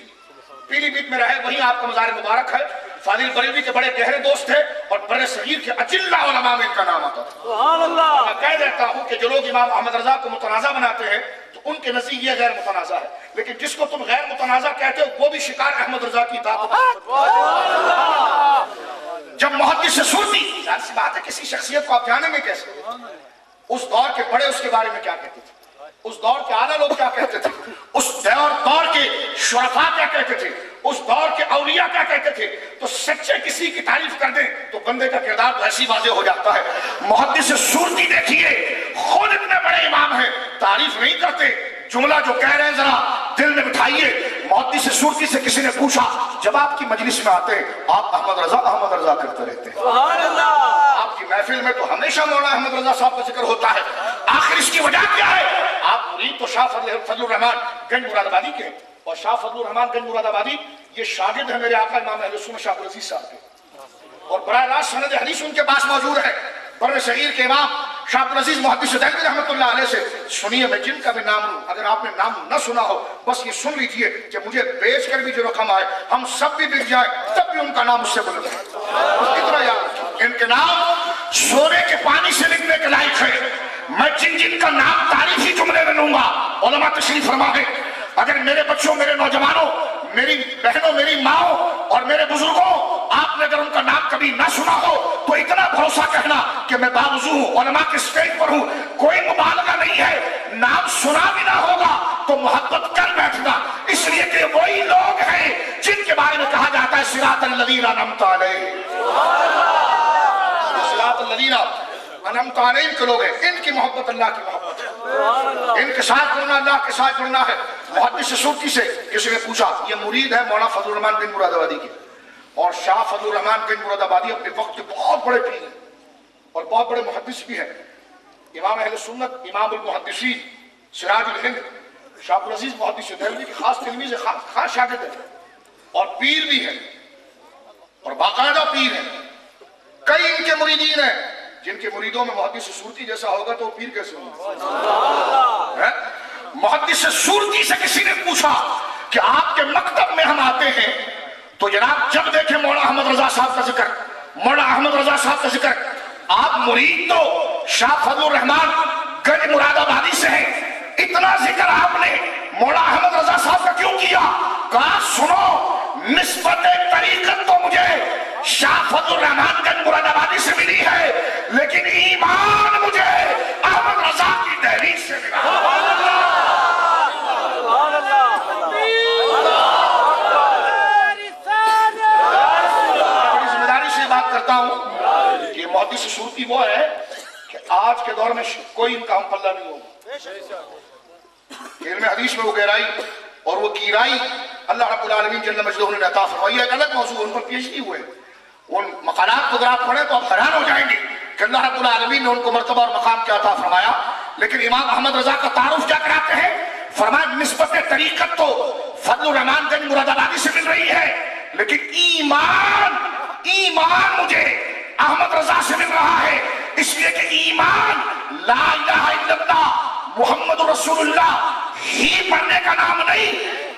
پیلی بھیت میں رہے، وہیں آپ کا مزار مبارک ہے۔ فاضل بریلوی کے بڑے گہرے دوست تھے اور بر صغیر کے اجلہ علماء میں ان کا نام آتا تھا۔ سبحان اللہ۔ میں کہہ دیتا ہوں کہ جو لوگ امام احمد رضا کو متنازع بناتے ہیں تو ان کے نزدیک یہ غیر متنازع ہے، لیکن جس کو تم غیر متنازع کہتے ہو وہ بھی شکار احمد رضا کی اطاعت ہے۔ جب محدث سورتی، ظاہر سی بات ہے کسی شخصیت کو آپ جانیں گے کیسے، اس دور کے بڑے اس کے بارے میں کیا کہتے تھے، اس دور کے اعلیٰ لوگ کیا کہتے تھے، اس دور کے شرفاء کیا کہتے تھے، اس دور کے اولیاء کیا کہتے تھے، تو سچے کسی کی تعریف کر دیں تو بندے کا کردار تو ایسی واضح ہو جاتا ہے۔ محدث سورتی دیکھیے، خود اتنے بڑے امام ہیں، تعریف نہیں کرتے، جملہ جو کہہ رہے ہیں ذرا دل میں بٹھائیے۔ محدث سورتی سے کسی نے پوچھا، جب آپ کی مجلس میں آتے ہیں آپ احمد رضا کرتے رہتے ہیں، سبحان اللہ، آپ کی محفل میں تو ہمیشہ مولانا احمد رضا صاحب کا ذکر ہوتا ہے، آخر اس کی وجہ کیا ہے؟ آپ مرید تو شاہ فضل الرحمان گنج مراد آبادی کے ہیں، اور شاہ فضل الرحمان گنج مراد آبادی یہ شاگرد ہیں میرے آقا امام اہل سنت شاہ عبدالعزیز صاحب کے، اور براہ راست سند حدیث ان کے پاس موجود ہے۔ بر صغیر کے امام شاہ عبدالعزیز محدث دہلوی رحمۃ اللہ علیہ سے سنیے، میں جن کا بھی نام لوں، اگر آپ نے نام نہ سنا ہو بس یہ سن لیجئے کہ مجھے بیچ کر بھی جو رقم آئے ہم سب بھی بک جائیں تب بھی ان کا نام اس سے بلند ہے، بس اتنا یاد۔ ان کے نام سونے کے پانی سے لکھنے کے لائق ہے۔ میں جن کا نام تاریخی جملے میں لوں گا، علماء تشریف فرما ہے، اگر میرے بچوں، میرے نوجوانوں، میری بہنوں، میری ماؤں اور میرے بزرگوں، آپ نے اگر ان کا نام کبھی نہ سنا ہو تو اتنا بھروسہ کہنا کہ میں باوضو ہوں، علماء کے اسٹیج پر ہوں، کوئی مبالغہ نہیں ہے۔ نام سنا بھی نہ ہوگا تو محبت کر بیٹھنا، اس لیے کہ وہی لوگ ہیں جن کے بارے میں کہا جاتا ہے صراط الذین انعمت علیہم، صراط الذین انعمت علیہم کے لوگ ہیں، ان کی محبت اللہ کی محبت ہے، ان کے ساتھ جڑنا اللہ کے ساتھ جڑنا ہے۔ محدث سورتی سے کسی نے پوچھا، یہ مرید ہے مولانا فضل الرحمان بن مراد آبادی کے، اور شاہ فضل الرحمان بن مراد آبادی اپنے وقت کے بہت بڑے پیر ہیں اور بہت بڑے محدث بھی ہیں، امام اہل سنت، امام المحدثین، سراج الہند، شاہ عبدالعزیز محدث دہلوی کی خاص تلمیذ، خاص شاگرد ہیں، اور پیر بھی ہیں، اور باقاعدہ پیر ہیں۔ کئی ان کے مریدین ہیں جن کے مریدوں میں محدث سورتی جیسا ہوگا تو وہ پیر کیسے ہوگا؟ محدث سورتی سے کسی نے پوچھا کہ آپ کے مکتب میں ہم آتے ہیں تو جناب جب دیکھیں مولانا احمد رضا صاحب کا ذکر، مولانا احمد رضا صاحب کا ذکر، آپ مرید تو شاہ فضل الرحمان گنج مراد آبادی سے ہیں، اتنا ذکر آپ نے مولانا احمد رضا صاحب کا کیوں کیا؟ کہا سنو، نسبت طریقت تو مجھے شاہ فضل الرحمان گنج مراد آبادی سے ملی ہے، لیکن ایمان مجھے احمد رضا کی سی صورتی وہ ہے کہ آج کے دور میں کوئی ان کا ہم پلہ نہیں ہوگا. علم حدیث میں وہ گہرائی اور وہ گہرائی اللہ رب العالمین جل مجدہ نے عطا فرمائی ہے. ایک الگ موضوع ان پر پیش نہیں ہوئے. ان مقالات کو اگر آپ پڑھیں تو آپ حیران ہو جائیں گے کہ اللہ رب العالمین نے ان کو مرتبہ اور مقام کیا عطا فرمایا. لیکن امام احمد رضا کا تعارف کیا کراتے ہیں؟ فرمایا نسبت طریقت تو فضل الرحمان گنج مراد آبادی سے مل رہی ہے، لیکن ایمان مجھے احمد رضا سے مل رہا ہے. اس لیے کہ ایمان لا الہ الا اللہ محمد رسول اللہ ہی پڑھنے کا نام نہیں.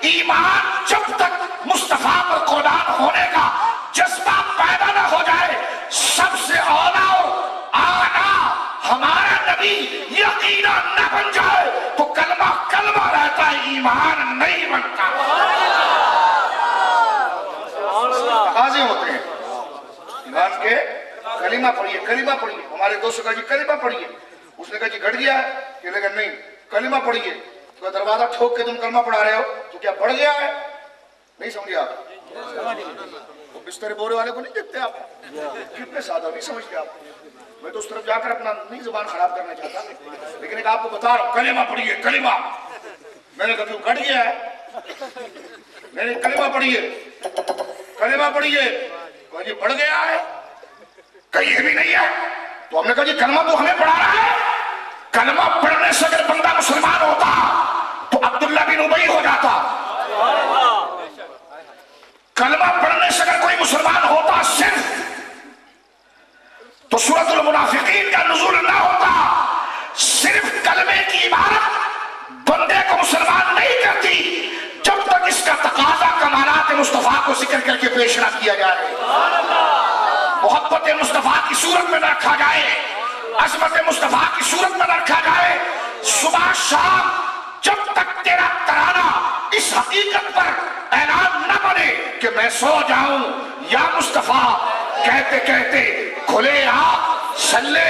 ایمان جب تک مصطفیٰ پر قربان ہونے کا جذبہ پیدا نہ ہو جائے، سب سے اولا اور اعلیٰ ہمارا نبی یقینا نہ بن جائے تو کلمہ کلمہ رہتا ہے، ایمان نہیں بنتا. تقاضے ہوتے ہیں ایمان کے. کلمہ پڑھیے، کلمہ پڑھیے. ہمارے دوست نے کہا جی کلمہ پڑھیے. اس نے کہا جی گھٹ گیا ہے، کہ لیکن نہیں کلمہ پڑھیے. تو دروازہ ٹھوک کے تم کلمہ پڑھا رہے ہو تو کیا بڑھ گیا ہے؟ نہیں سمجھے آپ؟ وہ بستر بورے والے کو نہیں دیکھتے آپ؟ کتنے سادہ نہیں سمجھتے آپ؟ میں تو اس طرف جا کر اپنا نہیں زبان خراب کرنا چاہتا، لیکن ایک آپ کو بتا رہا ہوں کلمہ پڑھیے کلمہ. میں نے کہا کیوں گھٹ گیا ہے؟ میں نے کلمہ پڑھیے کلمہ پڑھیے. کہا جی بڑھ گیا ہے، کہیں یہ بھی نہیں ہے. تو ہم نے کہا جی کلمہ تو ہمیں پڑھا رہا ہے. کلمہ پڑھنے سے اگر بندہ مسلمان ہوتا تو عبداللہ بن ابی ہو جاتا. کلمہ پڑھنے سے اگر کوئی مسلمان ہوتا صرف تو سورۃ المنافقین کا نزول نہ ہوتا. صرف کلمے کی عبارت بندے کو مسلمان نہیں کرتی جب تک اس کا تقاضا کمالات مصطفیٰ کو ذکر کر کے پیش نہ کیا جائے، محبت مصطفیٰ کی صورت میں نہ رکھا جائے، عظمت مصطفیٰ کی صورت میں نہ رکھا جائے. صبح شام جب تک تیرا ترانہ اس حقیقت پر اعلان نہ بنے کہ میں سو جاؤں یا مصطفیٰ کہتے کہتے کھلے آپ صلی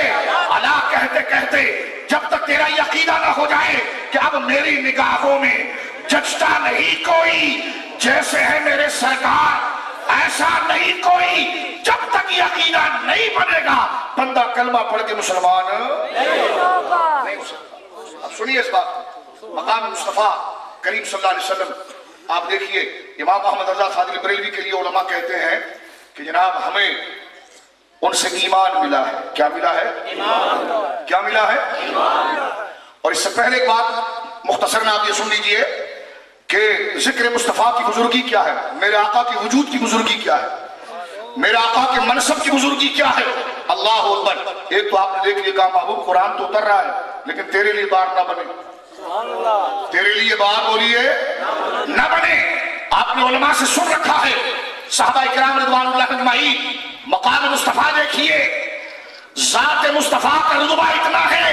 علی کہتے کہتے، جب تک تیرا یہ عقیدہ نہ ہو جائے کہ اب میری نگاہوں میں جچتا نہیں کوئی جیسے ہے میرے سرکار ایسا نہیں کوئی، جب تک یہ عقیدہ نہیں بنے گا بندہ کلمہ پڑھ کے مسلمان نہیں ہو سکتا. اب سنیے اس بات مقام مصطفیٰ کریم صلی اللہ علیہ وسلم. آپ دیکھیے امام احمد رضا خادم بریلوی کے لیے علماء کہتے ہیں کہ جناب ہمیں ان سے ایمان ملا ہے. کیا ملا ہے؟ ایمان. کیا ملا ہے؟ ایمان. اور اس سے پہلے ایک بات مختصراً آپ یہ سن لیجئے کہ ذکر مصطفیٰ کی بزرگی کیا ہے، میرے آقا کی وجود کی بزرگی کیا ہے، میرے آقا کے منصب کی بزرگی کیا ہے. اللہ اکبر. ایک تو آپ نے دیکھ لیا کہا محبوب قرآن تو اتر رہا ہے لیکن تیرے لیے بار نہ بنے، تیرے لیے بار بولیے نہ بنے. آپ نے علماء سے سن رکھا ہے، صحابہ اکرام رضوان اللہ اجمعین. مقام مصطفیٰ دیکھیے، ذات مصطفیٰ کا رتبہ اتنا ہے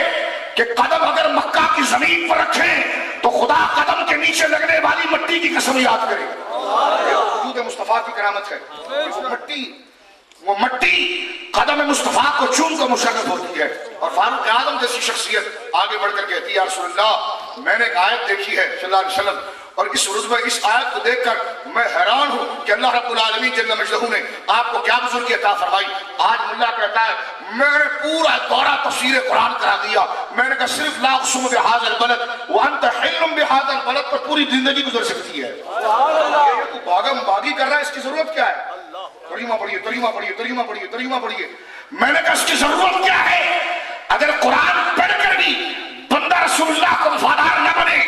کہ قدم اگر مکہ کی زمین پر رکھیں تو خدا قدم کے نیچے لگنے والی مٹی کی قسم یاد کرے. وجود مصطفیٰ کی کرامت ہے. وہ مٹی قدم مصطفیٰ کو چوم کر مشرف ہوتی ہے. اور فاروق اعظم جیسی شخصیت آگے بڑھ کر کہتی ہے یا رسول اللہ میں نے ایک آیت دیکھی ہے صلی اللہ علیہ وسلم، اور اس رتبہ اس آیت کو دیکھ کر میں حیران ہوں کہ اللہ رب العالمین جل مجدہ نے آپ کو کیا بزرگی عطا فرمائی. آج ملا کہتا ہے میں نے پورا دورہ تفسیر قرآن کرا دیا، میں نے کہا صرف لا اقسم بہذا البلد وانت حل بہذا البلد پر پوری زندگی گزر سکتی ہے. یہ تو بھاگم بھاگی کر رہا ہے، اس کی ضرورت کیا ہے؟ ترجمہ پڑھیے ترجمہ پڑھیے ترجمہ پڑھیے ترجمہ پڑھیے. میں نے کہا اس کی ضرورت کیا ہے؟ اگر قرآن پڑھ کر بھی بندہ رسول اللہ کو وفادار نہ بنے،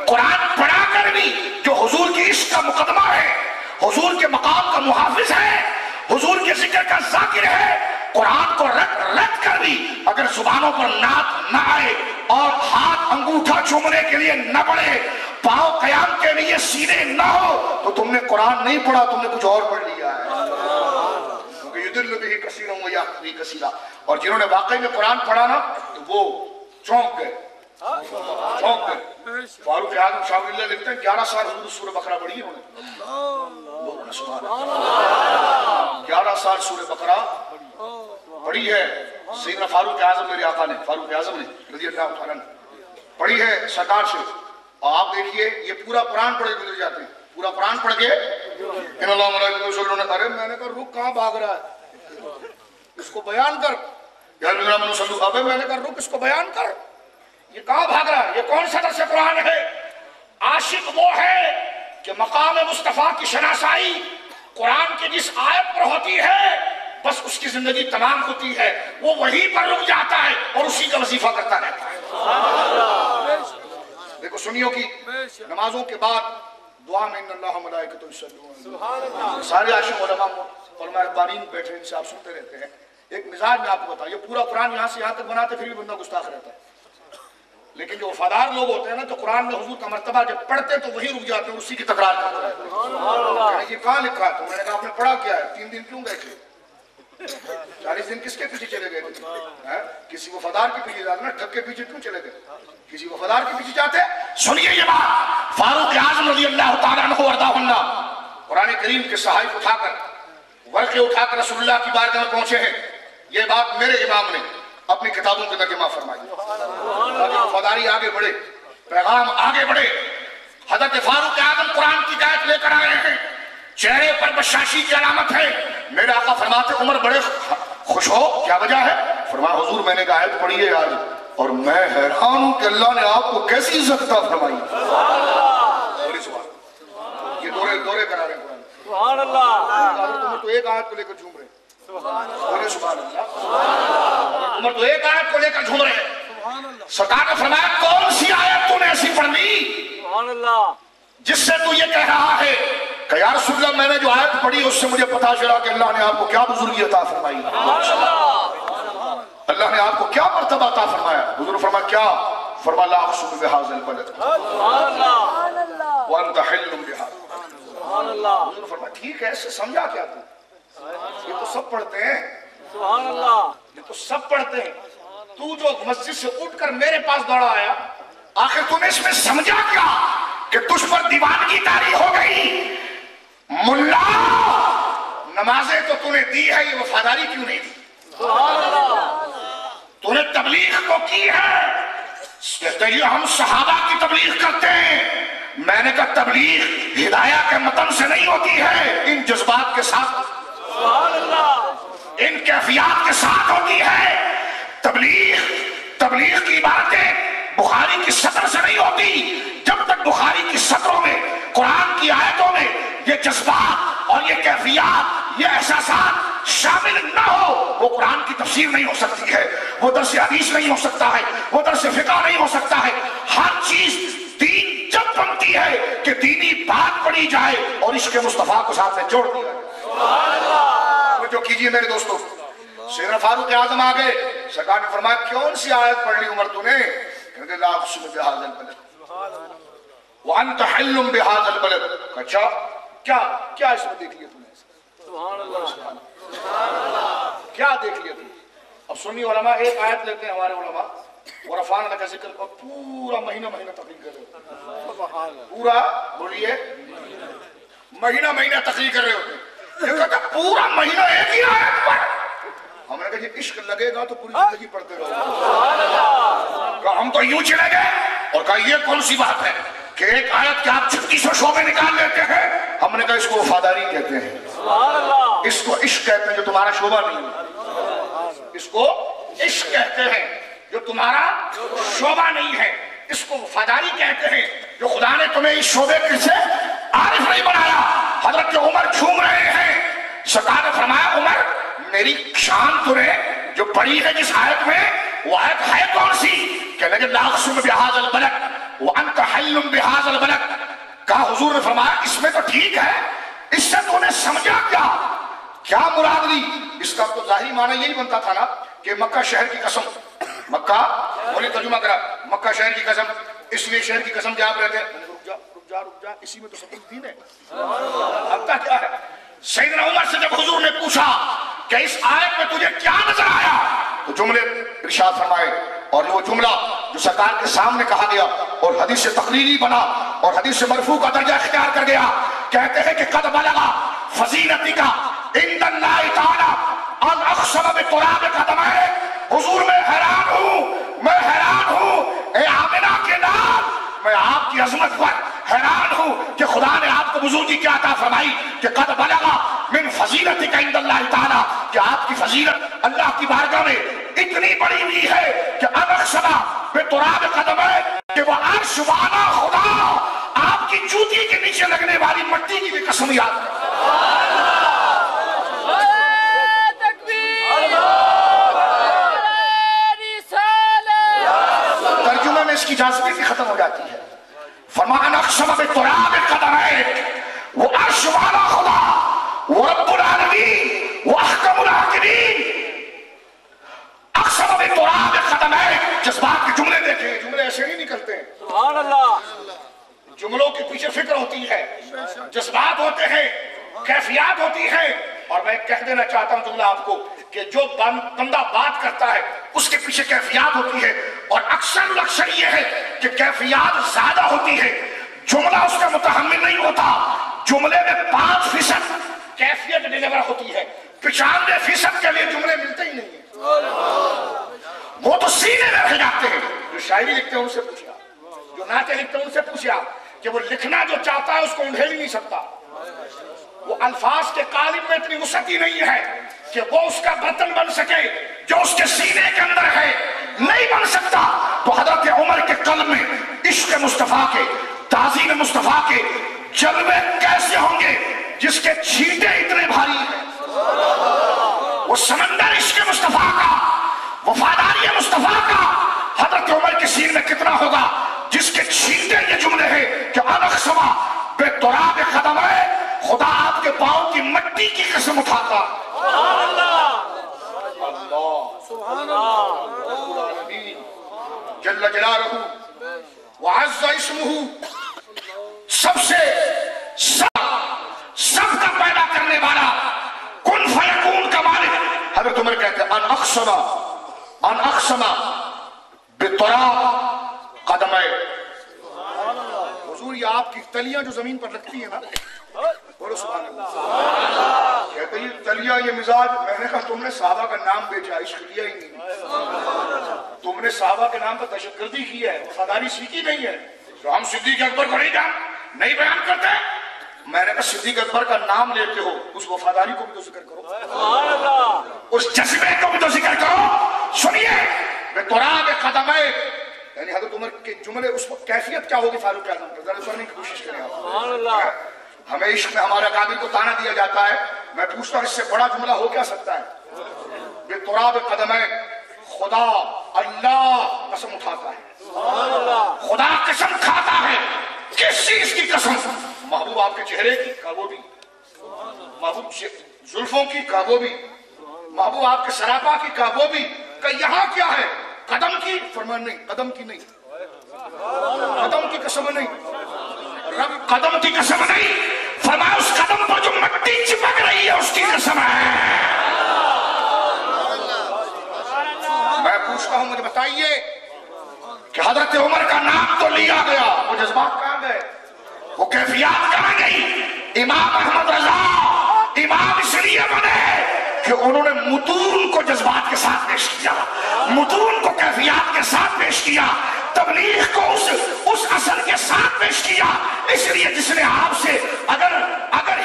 قرآن پڑھا کر بھی جو حضور کی عشق کا مقدمہ ہے، حضور کے مقام کا محافظ ہے، حضور کے ذکر کا ذاکر ہے، قرآن کو رد کر بھی اگر زبانوں پر نعت نہ آئے اور ہاتھ انگوٹھا چومنے کے لیے نہ بڑھے، پاؤں قیام کے لیے سیدھے نہ ہو، تو تم نے قرآن نہیں پڑھا، تم نے کچھ اور پڑھ لیا ہے. کیونکہ یدل بہ کثیرا ویہدی کثیرا. اور جنہوں نے واقعی میں قرآن پڑھا نا تو وہ چونک گئے. فاروق اعظم شاہ ولی اللہ لکھتے ہیں 11 سال حضور سورہ بقرہ پڑھی ہے انہوں نے. سبحان اللہ. 11 سال سورہ بقرہ پڑھی ہے سیدنا فاروق اعظم میرے آقا نے، فاروق اعظم نے رضی اللہ تعالیٰ پڑھی ہے سرکار سے. اور آپ دیکھیے یہ پورا قرآن پڑھے گزر جاتے ہیں، پورا قرآن پڑھ کے ان اللہ ملائکۃ یصلون. ارے میں نے کہا رک کہاں بھاگ رہا ہے، اس کو بیان کر. ابے میں نے کہا رک اس کو بیان کر، یہ کہاں بھاگ رہا ہے، یہ کون سا درس قرآن ہے؟ عاشق وہ ہے کہ مقام مصطفیٰ کی شناسائی قرآن کی جس آیت پر ہوتی ہے بس اس کی زندگی تمام ہوتی ہے، وہ وہیں پر رک جاتا ہے اور اسی کا وظیفہ کرتا رہتا ہے۔ دیکھو سنیوں کی نمازوں کے بعد دعا میں ان اللہ ملائکۃ یصلون، سارے عاشق علماء ربانین بیٹھے ان سے آپ سنتے رہتے ہیں۔ ایک مزاج میں آپ کو بتاؤں، یہ پورا قرآن یہاں سے یہاں تک بناتے پھر بھی بندہ گستاخ رہتا ہے، لیکن جو وفادار لوگ ہوتے ہیں نا تو قرآن میں حضور کا مرتبہ جب پڑھتے تو وہی رک جاتے ہیں، اسی کی تکرار کرتے ہیں۔ یہ کہاں لکھا ہے؟ تو میں نے کہا آپ نے پڑھا کیا ہے؟ 3 دن کیوں گئے تھے؟ 40 دن کس کے پیچھے چلے گئے تھے؟ کسی وفادار کے پیچھے جاتے نا، ٹھگ کے پیچھے کیوں چلے گئے؟ کسی وفادار کے پیچھے جاتے؟ سنیے یہ بات، فاروق اعظم رضی اللہ تعالیٰ عنہ وارضاہ قرآن کریم کے صحائف اٹھا کر ورقے اٹھا کر رسول اللہ کی بارگاہ میں پہنچے ہیں۔ یہ بات میرے امام نے اپنی کتابوں کے اندر جمع فرمائی تاکہ وفاداری آگے بڑھے، پیغام آگے بڑھے۔ حضرت فاروق اعظم قرآن کی آیت لے کر آ رہے ہیں، چہرے پر بشاشی کی علامت ہے۔ میرے آقا فرماتے عمر بڑے خوش ہو، کیا وجہ ہے؟ فرمایا حضور میں نے آیت پڑھی ہے آج اور میں حیران ہوں کہ اللہ نے آپ کو کیسی عزت عطا فرمائی۔ یہ دورے کرا رہے ہیں قرآن، سبحان اللہ، عمر تو ایک آیت کو لے کر جھوم رہے ہیں، بولے سبحان اللہ، عمر تو ایک آیت کو لے کر جھوم رہے ہیں۔ سرکار نے فرمایا کون سی آیت تو نے ایسی پڑھ لی سبحان اللہ، جس سے تو یہ کہہ رہا ہے کہ یا رسول اللہ میں نے جو آیت پڑھی اس سے مجھے پتا چلا کہ اللہ نے آپ کو کیا بزرگی عطا فرمائی، اللہ نے آپ کو کیا مرتبہ عطا فرمایا۔ حضور فرمایا کیا؟ فرمایا لا اقسم بهذا البلد وانت حل بهذا۔ حضور فرمایا ٹھیک ہے، اس سے سمجھا کیا تو؟ یہ تو سب پڑھتے ہیں، سبحان اللہ، یہ تو سب پڑھتے ہیں، تو جو مسجد سے اٹھ کر میرے پاس دوڑا آیا، آخر تم نے اس میں سمجھا کیا کہ تجھ پر دیوانگی طاری ہو گئی؟ ملا نمازیں تو تو نے دی ہے، یہ وفاداری کیوں نہیں دی؟ سبحان اللہ، تو نے تبلیغ تو کی ہے، کہتے ہیں ہم صحابہ کی تبلیغ کرتے ہیں۔ میں نے کہا تبلیغ ہدایہ کے متن سے نہیں ہوتی ہے، ان جذبات کے ساتھ، سبحان اللہ، ان کیفیات کے ساتھ ہوتی ہے۔ تبلیغ کی باتیں بخاری کی سطر سے نہیں ہوتی، جب تک بخاری کی سطروں میں قرآن کی آیتوں میں یہ جذبات اور یہ کیفیات، یہ احساسات شامل نہ ہو وہ قرآن کی تفسیر نہیں ہو سکتی ہے، وہ درس حدیث نہیں ہو سکتا ہے، وہ درس فقہ نہیں ہو سکتا ہے۔ ہر چیز دین جب بنتی ہے کہ دینی بات پڑھی جائے اور عشق مصطفیٰ کو ساتھ میں جوڑ دیا جائے۔ جو کیجئے میرے دوستو، سیدنا فاروق اعظم آگئے، سرکار نے فرمایا کون سی آیت پڑھ لی عمر تو نے؟ کہتے لا اقسم بهذا البلد وانت حل بهذا البلد۔ اچھا کیا اس میں دیکھ لیا تم نے؟ سبحان اللہ، کیا دیکھ لیا تم؟ اب سنی علماء ایک آیت لیتے ہیں ہمارے علماء، ورفعنا کا ذکر اور پورا مہینہ تقریر کر رہے ہوتے ہیں، پورا بولیے مہینہ تقریر کر رہے ہوتے ہیں۔ یہ کہتا پورا مہینہ ایک ہی آیت پر۔ ہم نے کہا یہ عشق لگے گا تو پوری زندگی پڑھتے رہو۔ کہا ہم تو یوں چلے گئے، اور کہا یہ کون سی بات ہے کہ ایک آیت کے آپ 36 شعبے نکال لیتے ہیں؟ ہم نے کہا اس کو وفاداری کہتے ہیں، اس کو عشق کہتے ہیں جو تمہارا شعبہ نہیں ہے، اس کو عشق کہتے ہیں جو تمہارا شعبہ نہیں ہے، اس کو وفاداری کہتے ہیں جو خدا نے تمہیں اس شعبے سے عارف نہیں بنایا۔ حضرت عمر جھوم رہے ہیں، سرکار نے فرمایا عمر میری شان تمہیں جو پڑھی ہے جس آیت میں، وہ آیت ہے کون سی؟ کہنے لگے لا اقسم بهذا البلد وانت حل بهذا البلد۔ کہا حضور نے فرمایا اس میں تو ٹھیک ہے، اس سے تو نے سمجھا کیا مراد لی؟ اس کا تو ظاہری معنی یہی بنتا تھا نا کہ مکہ شہر کی قسم، مکہ بولی ترجمہ کرا، مکہ شہر کی قسم، اس لیے شہر کی قسم کیا آپ رہتے ہیں؟ رک جا اسی میں تو سب کچھ دین ہے، اب تک کیا ہے؟ سیدنا عمر سے جب حضور نے پوچھا کہ اس آیت میں تجھے کیا نظر آیا، تو جملے ارشاد فرمائے، اور وہ جملہ جو سرکار کے سامنے کہا گیا اور حدیث سے تقریری بنا اور حدیث سے مرفوع کا درجہ اختیار کر گیا، کہتے ہیں کہ قد بلغا فضیلتک عند اللہ تعالی ان اخشب بتراب قدمائک۔ حضور میں حیران ہوں اے آمنہ کے نام، میں آپ کی عظمت پر حیران ہوں کہ خدا نے آپ کو بزرگی کیا عطا فرمائی کہ قد بلغا من فضیلت کا عند اللہ تعالی کہ آپ کی فضیلت اللہ کی بارگاہ میں اتنی بڑی ہوئی ہے کہ انخسبہ بتراب قدمے کہ وہ عرش والا خدا آپ کی جوتی کے نیچے لگنے والی مٹی کی بھی قسم یاد کرے. ترجمہ میں اس کی جاذبے بھی ختم ہو جاتی ہے. فرمان اقسم بتراب قدمیک وہ عرش والا خدا وہ رب العالمین وہ احکم الحاکمین. اقسم بتراب قدمیک. جذبات کے جملے دیکھیں, جملے ایسے نہیں نکلتے ہیں. سبحان اللہ. جملوں کے پیچھے فکر ہوتی ہے, جذبات ہوتے ہیں, کیفیات ہوتی ہے. اور میں کہہ دینا چاہتا ہوں جملہ آپ کو کہ جو بندہ بات کرتا ہے اس کے پیچھے کیفیات ہوتی ہے, اور اکثر یہ ہے کہ کیفیات زیادہ ہوتی ہے, جملہ اس کا متحمل نہیں ہوتا. جملے میں 5% کیفیت ڈیلیور ہوتی ہے, 95% کے لیے جملے ملتے ہی نہیں ہیں. وہ تو سینے میں رہ جاتے ہیں. جو شاعری لکھتے ہیں ان سے پوچھا, جو نعتیں لکھتے ہیں ان سے پوچھا کہ وہ لکھنا جو چاہتا ہے اس کو انڈھیل ہی نہیں سکتا. وہ الفاظ کے قالب میں اتنی وسعت ہی نہیں ہے کہ وہ اس کا برتن بن سکے جو اس کے سینے کے اندر ہے, نہیں بن سکتا. تو حضرت عمر کے قلب میں عشق مصطفیٰ کے, تعظیم مصطفیٰ کے جلوے کیسے ہوں گے جس کے چھینٹے اتنے بھاری ہیں. وہ سمندر عشق مصطفیٰ کا, وفاداری مصطفیٰ کا حضرت عمر کے سینے میں کتنا ہوگا جس کے چھینٹے یہ جملے ہیں کہ انخسما بتراب قدمے, خدا آپ کے پاؤں کی مٹی کی قسم اٹھاتا. سبحان اللہ. سبحان اللہ. جل جلالہ وعز اسمہ, سب سے سب کا پیدا کرنے والا, کن فیکون کا مالک. حضرت عمر کہتے ہیں ان اقسما بتراب قدمے. حضور یہ آپ کی تلیاں جو زمین پر رکھتی ہیں نا, بولو سبحان اللہ. کہتے ہیں یہ تلیاں, یہ مزاج. میں نے کہا تم نے صحابہ کا نام بیچا, عشق لیا ہی نہیں. تم نے صحابہ کے نام پر دہشت گردی کی ہے, وفاداری سیکھی نہیں ہے. تو ہم صدیق اکبر کو نہیں بیان کرتے. میں نے کہا صدیق اکبر کا نام لیتے ہو, اس وفاداری کو بھی تو ذکر کرو, سبحان اللہ. اس جذبے کو بھی تو ذکر کرو. سنیے بتراب قدمے, یعنی حضرت عمر کے جملے, اس وقت کیفیت کیا ہوگی فاروق اعظم پر, ذرا سننے کی کوشش کریں آپ. سبحان اللہ. ہمیں عشق میں ہمارے قابل کو تانا دیا جاتا ہے. میں پوچھتا ہوں اس سے بڑا جملہ ہو کیا سکتا ہے؟ بتراب قدمے, خدا اللہ قسم اٹھاتا ہے, سبحان اللہ. خدا قسم کھاتا ہے. کس چیز کی قسم؟ محبوب آپ کے چہرے کی, کا وہ بھی, محبوب زلفوں کی, کا وہ بھی, محبوب آپ کے سراپا کی, کا وہ بھی. کہ یہاں کیا ہے؟ قدم کی. فرمان نہیں, قدم کی نہیں, قدم کی قسم نہیں, رب قدم کی قسم نہیں, فرمایا اس قدم پر جو مٹی چپک رہی ہے اس کی قسم ہے. میں پوچھتا ہوں, مجھے بتائیے کہ حضرت عمر کا نام تو لیا گیا, وہ جذبات کہاں گئے, وہ کیفیات کہاں گئی؟ امام احمد رضا امام اس لیے بنے کہ انہوں نے متون کو جذبات کے ساتھ پیش کیا, متون کو کیفیات کے ساتھ پیش کیا, تبلیغ کو اس اثر کے ساتھ پیش کیا. اس لیے جس نے آپ سے اگر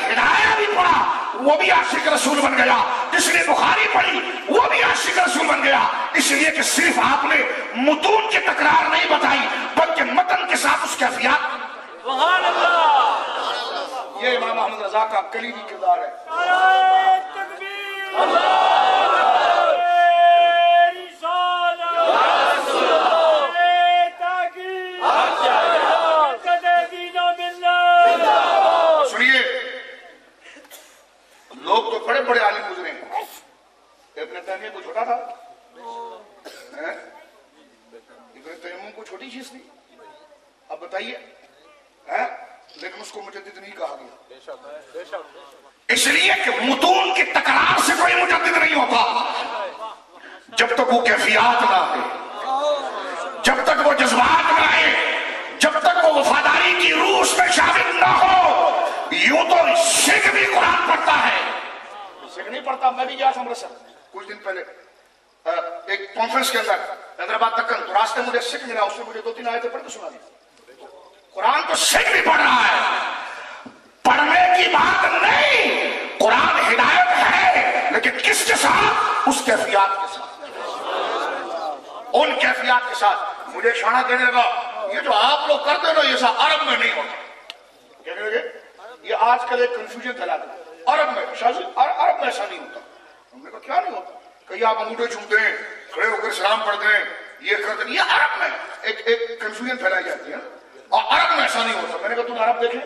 ہدایہ بھی پڑھا وہ بھی عاشق رسول بن گیا, جس نے بخاری پڑھی وہ بھی عاشق رسول بن گیا. اس لیے کہ صرف آپ نے متون کی تکرار نہیں بتائی بلکہ متن کے ساتھ اس کیفیات. سبحان اللہ. یہ امام احمد رضا کا کلیدی کردار ہے. سنیے, لوگ تو بڑے بڑے عالم گزرے ہیں. ابن تیمیہ کو چھوٹا تھا, ابن تیمیہ کو چھوٹی چیز تھی. اب بتائیے, لیکن اس کو مجدد نہیں کہا گیا, اس لیے کہ متون کی تکرار سے کوئی مجدد نہیں ہوتا جب تک وہ کیفیات نہ آئے, جب تک وہ جذبات نہ آئے, جب تک وہ وفاداری کی روح اس میں شامل نہ ہو. یوں تو سکھ بھی قرآن پڑھتا ہے, سکھ نہیں پڑھتا. میں بھی گیا تھا امرتسر کچھ دن پہلے ایک کانفرنس کے اندر, حیدرآباد تک, تو راستے مجھے سکھ ملا, اس نے مجھے 2-3 آیتیں پڑھ کے سنا دی. قرآن تو سکھ بھی پڑھ رہا ہے, پڑھنے کی بات نہیں, قرآن ہدایت اس کیفیات کے ساتھ، ان کیفیات کے ساتھ. مجھے شانہ کہنے لگا یہ جو آپ لوگ کرتے ہو نا یہ سب عرب میں نہیں ہوتا. کہنے لگے یہ آج کل ایک کنفیوژن پھیلا دیا عرب میں، شاہ جی عرب میں ایسا نہیں ہوتا. ہم نے کہا کیا نہیں ہوتا؟ کہیں آپ انگوٹھے چومتے ہیں، کھڑے ہو کر سلام پڑھتے ہیں، یہ کرتے ہیں، یہ عرب میں ایک کنفیوژن پھیلائی جاتی ہے اور عرب میں ایسا نہیں ہوتا. میں نے کہا تو نے عرب دیکھے؟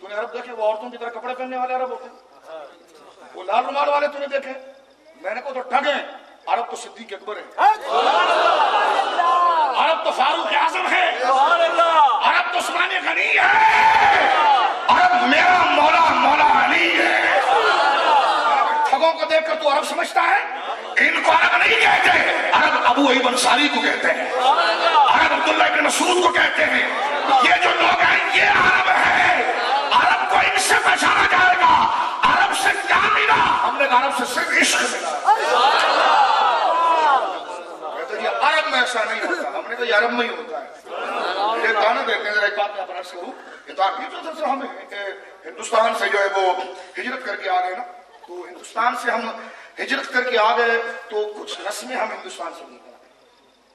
تو نے عرب دیکھے؟ وہ عورتوں کی طرح کپڑے پہننے والے عرب ہوتے ہیں، وہ لال رومال والے تو نے دیکھے؟ میں نے کہا تو ٹھگ ہیں. عرب تو صدیق اکبر ہے، عرب تو فاروق اعظم ہے، عرب تو عثمان غنی ہے، عرب میرا مولا مولا علی ہے. ٹھگوں کو دیکھ کر تو عرب سمجھتا ہے؟ ان کو عرب نہیں کہتے، عرب ابو ایوب انصاری کو کہتے ہیں، عرب عبداللہ ابن مسعود کو کہتے ہیں. یہ جو لوگ ہیں یہ عرب ہے. عرب کو ان سے پہچانا جائے گا. عرب سے کیا ملا؟ ہم نے کہا عرب سے صرف عشق ملا. عرب میں ایسا نہیں ہوتا. ہم نے کہا یہ عرب میں ہی ہوتا ہے. یہ گانا دیکھتے ہیں. ذرا ایک بات میں آپ عرض کروں، یہ تو ہم ہندوستان سے جو ہے وہ ہجرت کر کے آ گئے نا، تو ہندوستان سے ہم ہجرت کر کے آ گئے تو کچھ رسمیں ہم ہندوستان سے لے کر آئے.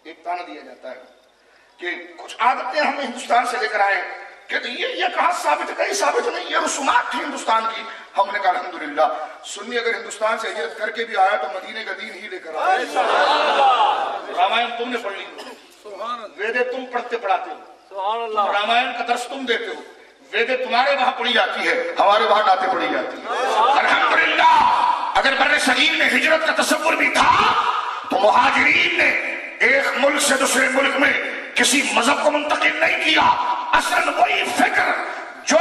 ایک تانا دیا جاتا ہے کہ کچھ عادتیں ہم ہندوستان سے لے کر آئے. کہتے یہ کہاں ثابت ہے؟ کہیں ثابت نہیں. یہ رسومات تھی ہندوستان کی. ہم نے کہا الحمدللہ سنی اگر ہندوستان سے ہجرت کر کے بھی آیا تو مدینے کا دین ہی لے کر آیا. رامائن تم نے پڑھ لی، ویدے تم پڑھتے پڑھاتے ہو، رامائن کا درس تم دیتے ہو، ویدے تمہارے وہاں پڑھی جاتی ہے، ہمارے وہاں نعتیں پڑھی جاتی ہیں. الحمدللہ اگر بر صغیر میں ہجرت کا تصور بھی تھا تو مہاجرین نے ایک ملک سے دوسرے ملک میں کسی مذہب کو منتقل نہیں کیا. اصل وہی فکر جو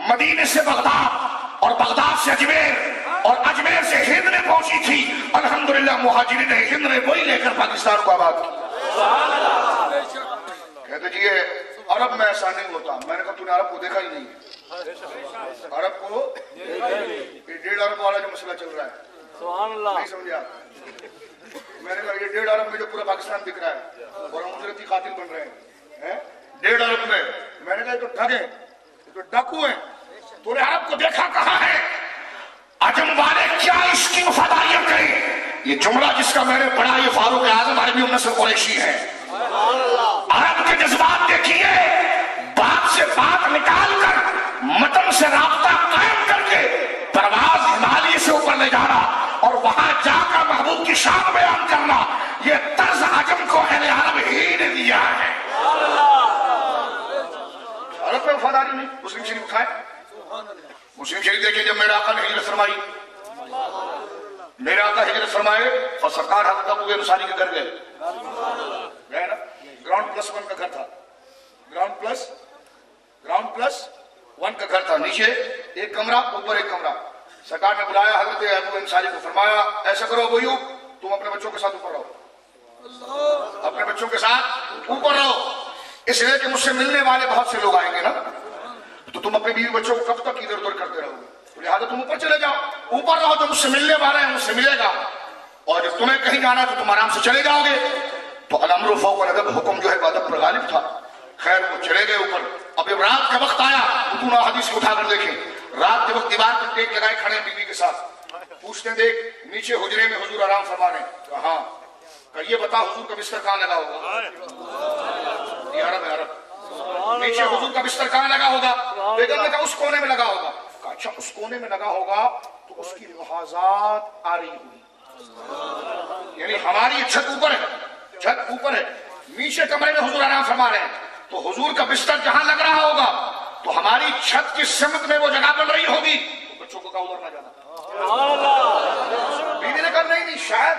مدینے سے بغداد اور بغداد سے اجمیر اور اجمیر سے ہند میں پہنچی تھی، الحمدللہ مہاجرین نے ہند میں وہی لے کر پاکستان کو آباد کیا. کہتے جی یہ عرب میں ایسا نہیں ہوتا. میں نے کہا تو نے عرب کو دیکھا ہی نہیں ہے. عرب کو یہ 1.5 ارب والا جو مسئلہ چل رہا ہے نہیں سمجھا. میں نے کہا یہ 1.5 ارب میں جو پورا پاکستان بک رہا ہے اور ہم اجرتی قاتل بن رہے ہیں 1.5 ارب میں. میں نے کہا یہ تو ٹھگ ہیں، یہ تو ڈاکو ہیں. تو نے عرب کو دیکھا کہاں ہے؟ عجم والے کیا اس کی وفاداریت کریں. یہ جملہ جس کا میں نے پڑھا یہ فاروق اعظم عربی النسل قریشی ہے. عرب کے جذبات دیکھیے، بات سے بات نکال کر متن سے رابطہ قائم کر کے پرواز ہمالیہ سے اوپر لے جانا اور وہاں جا کر محبوب کی شان بیان کرنا، یہ طرز عجم کو اہل عرب ہی نے دیا ہے. عرب میں وفاداری نہیں. مسلم شریف اٹھائے، مسلم شریف دیکھیں جب میرا آقا نے ہجرت فرمائی، میرا آقا ہجرت فرمائے اور سرکار حضرت ابو انصاری کے گھر گئے نا. گراؤنڈ پلس 1 کا گھر تھا، گراؤنڈ پلس 1 کا گھر تھا. نیچے ایک کمرہ، اوپر ایک کمرہ. سرکار نے بلایا حضرت ابو انصاری کو، فرمایا ایسا کرو ابو ایوب تم اپنے بچوں کے ساتھ اوپر رہو، اپنے بچوں کے ساتھ اوپر رہو. اس لیے کہ مجھ سے ملنے والے بہت سے لوگ آئیں گے نا، تو تم اپنے بیوی بچوں کو کب تک ادھر ادھر کرتے رہو گے. لہٰذا تم اوپر چلے جاؤ، اوپر رہو. جو مجھ سے ملنے والا ہے مجھ سے ملے گا، اور جب تمہیں کہیں جانا تو تم آرام سے چلے جاؤ گے. تو الامر فوق الادب، حکم جو ہے ادب پر غالب تھا. خیر وہ چلے گئے اوپر. اب جب رات کا وقت آیا، بطون حدیث کو اٹھا کر دیکھیں، رات کے وقت دیوار پر ٹیک لگائے کھڑے ہیں بیوی کے ساتھ. پوچھتے دیکھ نیچے حجرے میں حضور آرام فرما رہے ہیں. ہاں. کہ یہ بتا حضور کا بستر کہاں لگا ہوگا؟ یہ عرب ہے، عرب. نیچے حضور کا بستر کہاں لگا ہوگا؟ بیگم نے کہا اس کونے میں لگا ہوگا. کہا اچھا اس کونے میں لگا ہوگا تو اس کی محاذات آ رہی ہوئی، یعنی ہماری چھت اوپر ہے، چھت اوپر ہے، نیچے کمرے میں حضور آرام فرما رہے ہیں. تو حضور کا بستر جہاں لگ رہا ہوگا تو ہماری چھت کی سمت میں وہ جگہ بن رہی ہوگی. تو بچوں کو کہا ادھر نہ جانا. بیوی نے کہا نہیں شاید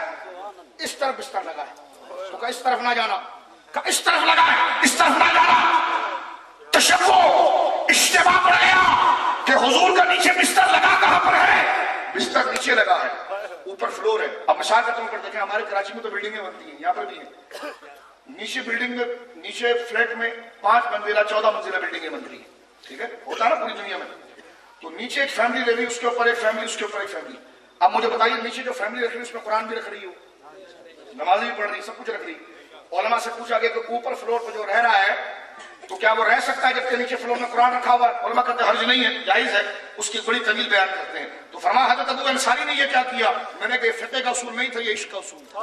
اس طرف بستر لگا ہے. تو کہا اس طرف نہ جانا. کہا اس طرف لگا ہے، اس طرف نہ جانا. تشبہ اشتباہ پڑ گیا کہ حضور کا نیچے بستر لگا کہاں پر ہے؟ بستر نیچے لگا ہے، اوپر فلور ہے. اب مثال کے طور پر دیکھیں ہمارے کراچی میں تو بلڈنگیں بنتی ہیں، یہاں پر بھی ہیں. نیچے بلڈنگ میں، نیچے فلیٹ میں 5 منزلہ 14 منزلہ بلڈنگیں بن رہی ہیں. ٹھیک ہے، ہوتا ہے نا پوری دنیا میں. تو نیچے ایک فیملی لے رہی، اس کے اوپر ایک فیملی، اس کے اوپر ایک فیملی. اب مجھے بتائیے نیچے جو فیملی رکھ رہی ہے اس میں قرآن بھی رکھ رہی ہو، نماز بھی پڑھ رہی، سب کچھ رکھ رہی. علماء سے پوچھا گیا کہ اوپر فلور پہ جو رہ رہا ہے تو کیا وہ رہ سکتا ہے جبکہ نیچے فلور میں قرآن رکھا ہوا ہے؟ علماء کہتے ہیں حرج نہیں ہے، جائز ہے. اس کی بڑی طویل بیان کرتے ہیں. تو فرمایا حضرت ابو انصاری نے یہ کیا کیا؟ میں نے کہا یہ فقہ کا اصول نہیں تھا، یہ عشق کا اصول تھا۔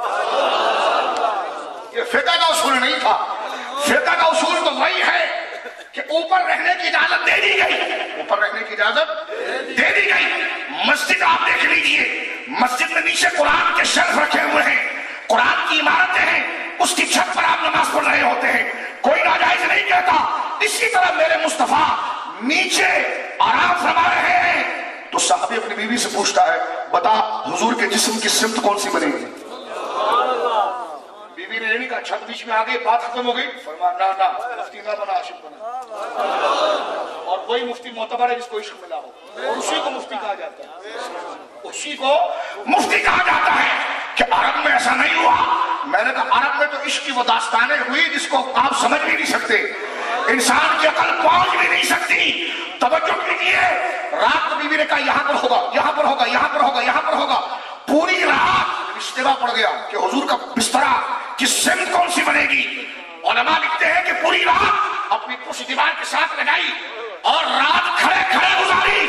یہ فقہ کا اصول نہیں تھا، فقہ کا اصول تو وہی ہے کہ اوپر رہنے کی اجازت دے دی گئی، اوپر رہنے کی اجازت دے دی گئی۔ مسجد آپ دیکھ لیجئے، مسجد میں نیچے قرآن کے شرف رکھے ہوئے ہیں، قرآن کی عمارتیں ہیں، اس کی چھت پر آپ نماز پڑھ رہے ہوتے ہیں، کوئی ناجائز نہیں کہتا۔ اسی طرح میرے مصطفیٰ نیچے آرام فرما رہے ہیں تو صحابی اپنی بیوی سے پوچھتا ہے بتا حضور کے جسم کی سمت کون سی بنے گی؟ بیوی نے نہیں کہا چھت بیچ میں آ گئی بات ختم ہو گئی، فرمایا نہ مفتی نہ بنا عاشق بنا، اور کوئی مفتی معتبر ہے جس کو عشق ملا ہو، اور اسی کو مفتی کہا جاتا ہے، اسی کو مفتی کہا جاتا ہے۔ کہ عرب میں ایسا نہیں ہوا، میں نے کہا عرب میں تو عشق کی وہ داستانیں ہوئی جس کو آپ سمجھ بھی نہیں سکتے، انسان کی عقل پہنچ بھی نہیں سکتی۔ توجہ کیجیے، رات کو بیوی نے کہا یہاں پر ہوگا، یہاں پر ہوگا، یہاں پر ہوگا، یہاں پر ہوگا، پوری رات اشتباہ پڑ گیا کہ حضور کا بسترا کی سمت کون سی بنے گی۔ علماء لکھتے ہیں کہ پوری رات اپنی پشت دیوار کے ساتھ لگائی اور رات کھڑے کھڑے گزاری،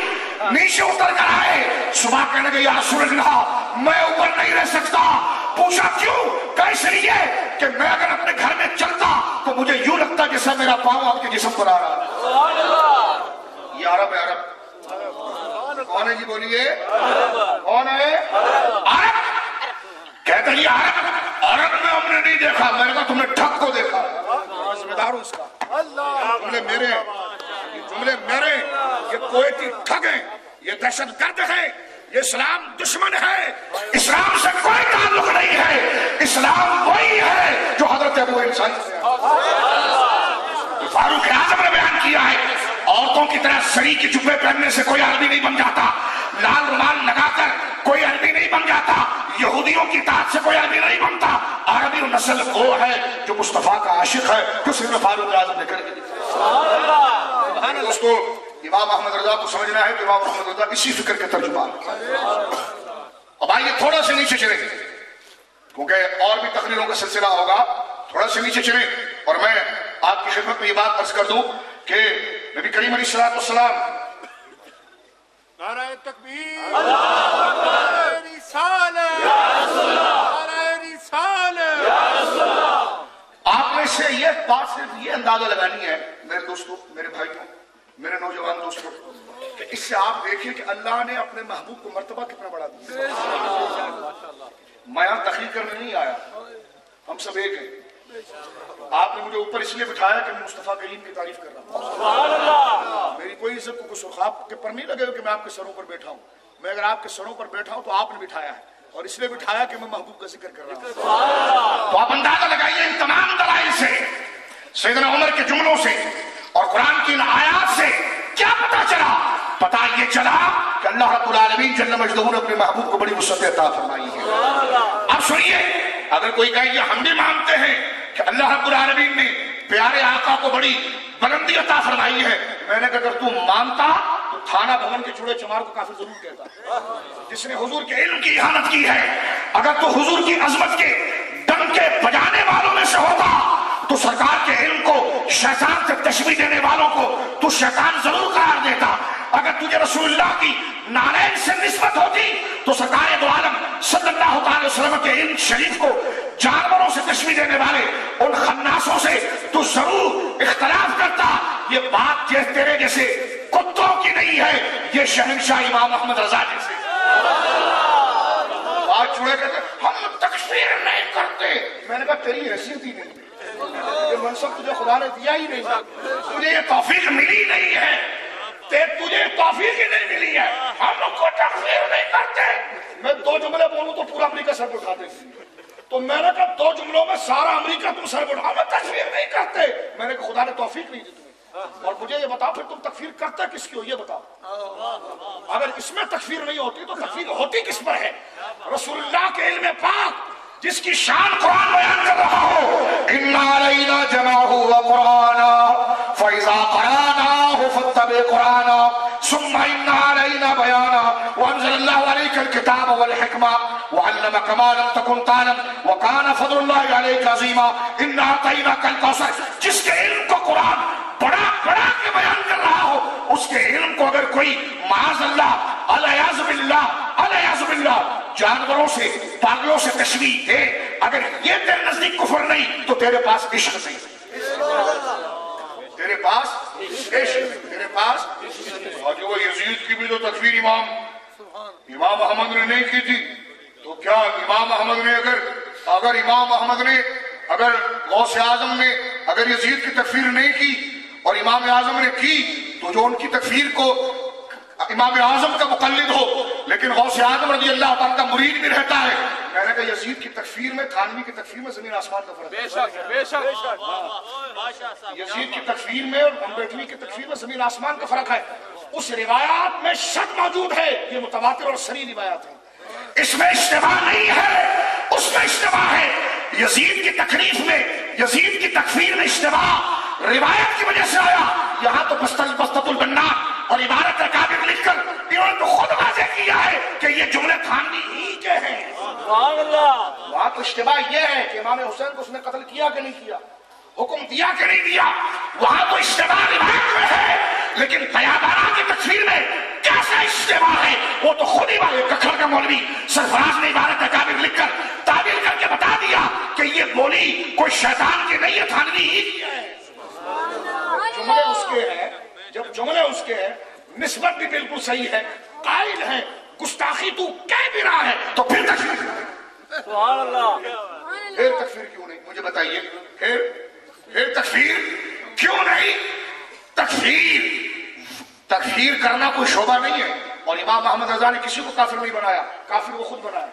نیچے اتر کر آئے، صبح کہنے لگے یا رسول اللہ میں اوپر نہیں رہ سکتا۔ پوچھا کیوں؟ کیسے لیے کہ میں اگر اپنے گھر میں چلتا تو مجھے یوں لگتا جیسا میرا پاؤں آپ کے جسم پر آ رہا ہے۔ یہ عرب ہے، عرب کون ہے جی بولیے، کون ہے؟ عرب کہتے ہیں یہ عرب میں ہم نے نہیں دیکھا، میں نے کہا تم نے ٹھگ کو دیکھا، میں ذمہ دار ہوں اس کا، جملے میرے ہیں، جملے میرے، یہ کویتی ٹھگ ہیں، یہ دہشت گرد ہے، یہ اسلام دشمن ہے، اسلام سے کوئی تعلق نہیں ہے، اسلام وہی ہے جو حضرت ابو انصاری سے فاروق اعظم نے بیان کیا ہے۔ عورتوں کی طرح سری کے جبے پہننے سے کوئی عربی نہیں بن جاتا، لال رومال لگا کر کوئی عربی نہیں بن جاتا، یہودیوں کی اطاعت سے کوئی عربی نہیں بنتا۔ عربی نسل وہ ہے جو مصطفیٰ کا عاشق ہے، جو صرف فاروق اعظم نے کر کے دیا۔ دوستو امام احمد رضا کو سمجھنا ہے کہ امام احمد رضا اسی فکر کے ترجمان۔ اب آئیے تھوڑا سے نیچے چلیں کیونکہ اور بھی تقریروں کا سلسلہ ہوگا، تھوڑا سے نیچے چلیں اور میں آپ کی خدمت میں یہ بات عرض کر دوں کہ نبی کریم علیہ السلام نعرہ تکبیر، نعرہ رسالت، نعرہ رسالت۔ آپ میں سے یہ بات صرف یہ اندازہ لگانی ہے میرے دوستوں، میرے بھائیوں، میرے نوجوان دوستوں، کہ اس سے آپ دیکھیں کہ اللہ نے اپنے محبوب کو مرتبہ کتنا بڑا دیا۔ میں یہاں تقریر کرنے نہیں آیا، ہم سب ایک ہیں۔ آپ نے مجھے اوپر اس لیے بٹھایا کہ میں مصطفیٰ کے علم کی تعریف کر رہا ہوں۔ میری کوئی عزت کو کچھ خواب کے پر نہیں لگے کہ میں آپ کے سروں پر بیٹھا ہوں، میں اگر آپ کے سروں پر بیٹھا ہوں تو آپ نے بٹھایا ہے، اور اس لیے بٹھایا کہ میں محبوب کا ذکر کر رہا ہوں۔ تو آپ اندازہ لگائیے ان تمام دلائل سے، سیدنا عمر کے جملوں سے اور قرآن کی ان آیات سے کیا پتا چلا؟ پتا یہ چلا کہ اللہ رب العالمین جل مجدہ نے اپنے محبوب کو بڑی وسعت عطا فرمائی ہے۔ اب سنیے، اگر کوئی کہے یہ ہم بھی مانتے ہیں کہ اللہ رب العالمین نے پیارے آقا کو بڑی بلندی عطا فرمائی ہے، میں نے کہا اگر تو مانتا تو تھانہ بھون کے چوڑے چمار کو کافر ضرور کہتا، جس نے حضور کے علم کی اہانت کی ہے۔ اگر تو حضور کی عظمت کے ڈنکے بجانے والوں میں سے ہوتا تو سرکار کے علم کو شیطان سے تشبیہ دینے والوں کو تو شیطان ضرور قرار دیتا۔ اگر تجھے رسول اللہ کی نعرین سے نسبت ہوتی تو سرکار دو عالم صلی اللہ علیہ وسلم کے علم شریف کو جانوروں سے تشبیہ دینے والے ان خناسوں سے تو ضرور اختلاف کرتا۔ یہ بات تیرے جیسے کتوں کی نہیں ہے، یہ شہنشاہ امام احمد رضا جیسے بات چھوڑے کہتے ہم تکفیر نہیں کرتے۔ میں نے کہا تیری حیثیت ہی نہیں، یہ منصب تجھے خدا نے دیا ہی نہیں، تجھے یہ توفیق ملی نہیں ہے، تجھے توفیق ہی نہیں ملی ہے، ہم لوگ کو تکفیر نہیں کرتے۔ میں دو جملے بولوں تو پورا امریکہ سر اٹھا دیں، تو میں نے کہا دو جملوں میں سارا امریکہ تم سر اٹھا، ہم تکفیر نہیں کرتے۔ میں نے کہا خدا نے توفیق نہیں دی تمہیں، اور مجھے یہ بتاؤ پھر تم تکفیر کرتا کس کی ہو یہ بتاؤ۔ اگر اس میں تکفیر نہیں ہوتی تو تکفیر ہوتی کس پر ہے؟ رسول اللہ کے علم پاک جس کی شان قرآن بیان کر رہا ہو، اِنَّا عَلَيْنَا جَمْعَهُ وَقُرْآنًا فَإِذَا قَرَأْنَاهُ فَاتَّبِعْ قُرْآنًا ثُمَّ إِنَّ عَلَيْنَا بَيَانًا وَأَنزَلَ اللَّهُ عَلَيْكَ الْكِتَابَ وَالْحِكْمَةَ وَعَلَّمَكَ مَا لَمْ تَكُنْ تَعْلَمْ وَكَانَ فَضْلُ اللَّهِ عَلَيْكَ عَظِيمًا إِنَّا أَعْطَيْنَاكَ الْكَوْثَرَ۔ جس کے علم کو قرآن بڑا بڑا کے بیان کر رہا ہو، اس کے علم کو اگر کوئی معاذ اللہ الیاذ باللہ الیاذ باللہ جانوروں سے پاگلوں سے تشبیہ دے، اگر یہ تیرے نزدیک کفر نہیں تو تیرے پاس عشق نہیں، تیرے پاس عشق، تیرے پاس آج وہ یزید کی بھی تو تکفیر امام احمد نے نہیں کی تھی، تو کیا امام احمد نے اگر امام احمد نے اگر غوث اعظم نے اگر یزید کی تکفیر نہیں کی اور امام اعظم نے کی تو جو ان کی تکفیر کو امام اعظم کا مقلد ہو لیکن غوث اعظم رضی اللہ عنہ کا مرید بھی رہتا ہے، میں نے کہا یزید کی تکفیر میں تھانوی کی تکفیر میں زمین آسمان کا فرق ہے، بے شک بے شک، یزید کی تکفیر میں اور امبیٹوی کی تکفیر میں زمین آسمان کا فرق ہے۔ اس روایات میں شک موجود ہے، یہ متواتر اور صریح روایات ہیں، اس میں اشتباہ نہیں ہے، اس میں اشتباہ ہے۔ یزید کی تکلیف میں یزید کی تکفیر میں اشتباہ روایت کی وجہ سے آیا، یہاں تو بسطۃ البنا اور عبارت اکابر لکھ کر انہوں نے تو خود واضح کیا ہے کہ یہ جملے تھانوی ہی کے ہیں۔ سبحان اللہ۔ وہاں تو اشتباہ یہ ہے کہ امام حسین کو اس نے قتل کیا کہ نہیں کیا، حکم دیا کہ نہیں دیا، وہاں تو اشتباہ روایت میں ہے، لیکن قیادارہ کی تکفیر میں کیسا اشتباہ ہے وہ تو خود ہی ککھڑ کا مولوی سرفراز نے عبارت اکابر لکھ کر تعبیر کر کے بتا دیا کہ یہ بولی کوئی شیطان کی نہیں ہے، تھانوی ہی کی ہے۔ جملے اس کے ہیں، جب جملے اس کے ہیں، نسبت بھی بالکل صحیح ہے، قائل ہے، گستاخی تو کہہ بھی رہا ہے، تو پھر تکفیر کیوں نہیں؟ سبحان اللہ۔ پھر تکفیر کیوں نہیں؟ مجھے بتائیے، پھر تکفیر کیوں نہیں؟ تکفیر کرنا کوئی شعبہ نہیں ہے، اور امام محمد رضا نے کسی کو کافر نہیں بنایا، کافر وہ خود بنایا۔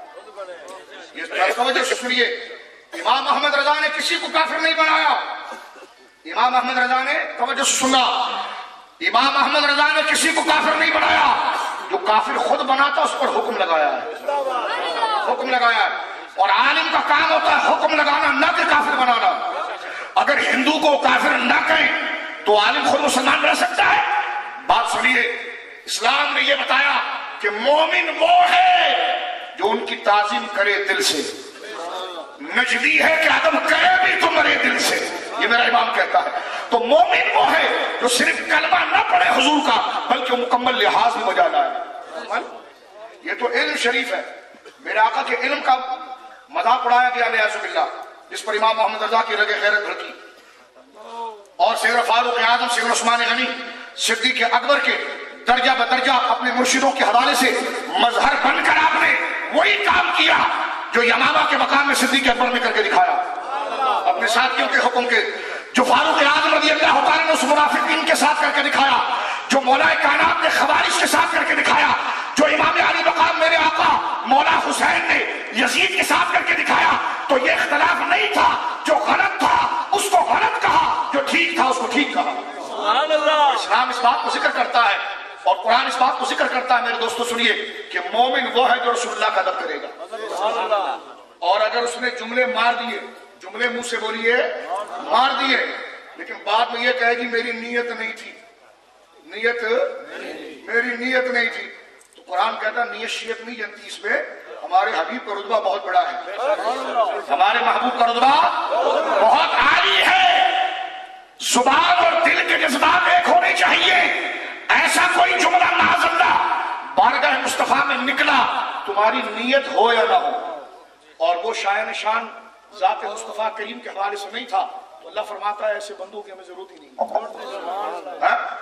یہ توجہ سے سنیے، امام محمد رضا نے کسی کو کافر نہیں بنایا، امام احمد رضا نے توجہ سے سنا، امام احمد رضا نے کسی کو کافر نہیں بنایا، جو کافر خود بناتا اس پر حکم لگایا ہے، حکم لگایا ہے، اور عالم کا کام ہوتا ہے حکم لگانا نہ کہ کافر بنانا۔ اگر ہندو کو کافر نہ کہیں تو عالم خود مسلمان رہ سکتا ہے؟ بات سنیے، اسلام نے یہ بتایا کہ مومن وہ ہے جو ان کی تعظیم کرے دل سے، نجدی ہے کہ عدم کرے بھی تو مرے دل سے، یہ میرا امام کہتا ہے۔ تو مومن وہ ہے جو صرف کلمہ نہ پڑھے حضور کا بلکہ مکمل لحاظ میں بجا لائے۔ یہ تو علم شریف ہے، میرے آقا کے علم کا مذاق اڑایا گیا نعوذ باللہ، جس پر امام محمد رضا کی رگ غیرت بھڑکی، اور سیدنا فاروق اعظم سیدنا عثمان غنی صدیق اکبر کے درجہ بدرجہ اپنے مرشدوں کے حوالے سے مظہر بن کر آپ نے وہی کام کیا جو یمامہ کے مقام میں صدیق اکبر نے کر کے دکھایا، اپنے ساتھیوں کے حکم کے، جو فاروق اعظم رضی اللہ تعالیٰ نے اس منافقین کے ساتھ کر کے دکھایا، جو مولا کائنات نے خوارج کے ساتھ کر کے دکھایا، جو امام علی مقام میرے آقا مولا حسین نے یزید کے ساتھ کر کے دکھایا، تو یہ اختلاف نہیں تھا، جو غلط تھا اس کو غلط کہا، جو ٹھیک تھا اس کو ٹھیک کہا۔ سبحان اللہ۔ اسلام اس بات کو ذکر کرتا ہے اور قرآن اس بات کو ذکر کرتا ہے، میرے دوستو سنیے، کہ مومن وہ ہے جو رسول اللہ کا ادب کرے گا، سبحان اللہ۔ اور اگر اس نے جملے مار دیے، جملے منہ سے بولیے مار دیے، لیکن بعد میں یہ کہے گی میری نیت نہیں تھی، میری نیت نہیں تھی، تو قرآن کہتا ہے نیت شیت نہیں جانتی، اس پہ ہمارے حبیب کا رتبہ بہت بڑا ہے، ہمارے محبوب کا رتبہ بہت عالی ہے۔ زبان اور دل کے جذبات ایک ہونے چاہیے، ایسا کوئی جملہ معاذ اللہ بارگاہ مصطفیٰ میں نکلا تمہاری نیت ہو یا نہ ہو، اور وہ شایان شان ذات مصطفیٰ کریم کے حوالے سے نہیں تھا، تو اللہ فرماتا ہے ایسے بندوں کی ہمیں ضرورت ہی نہیں۔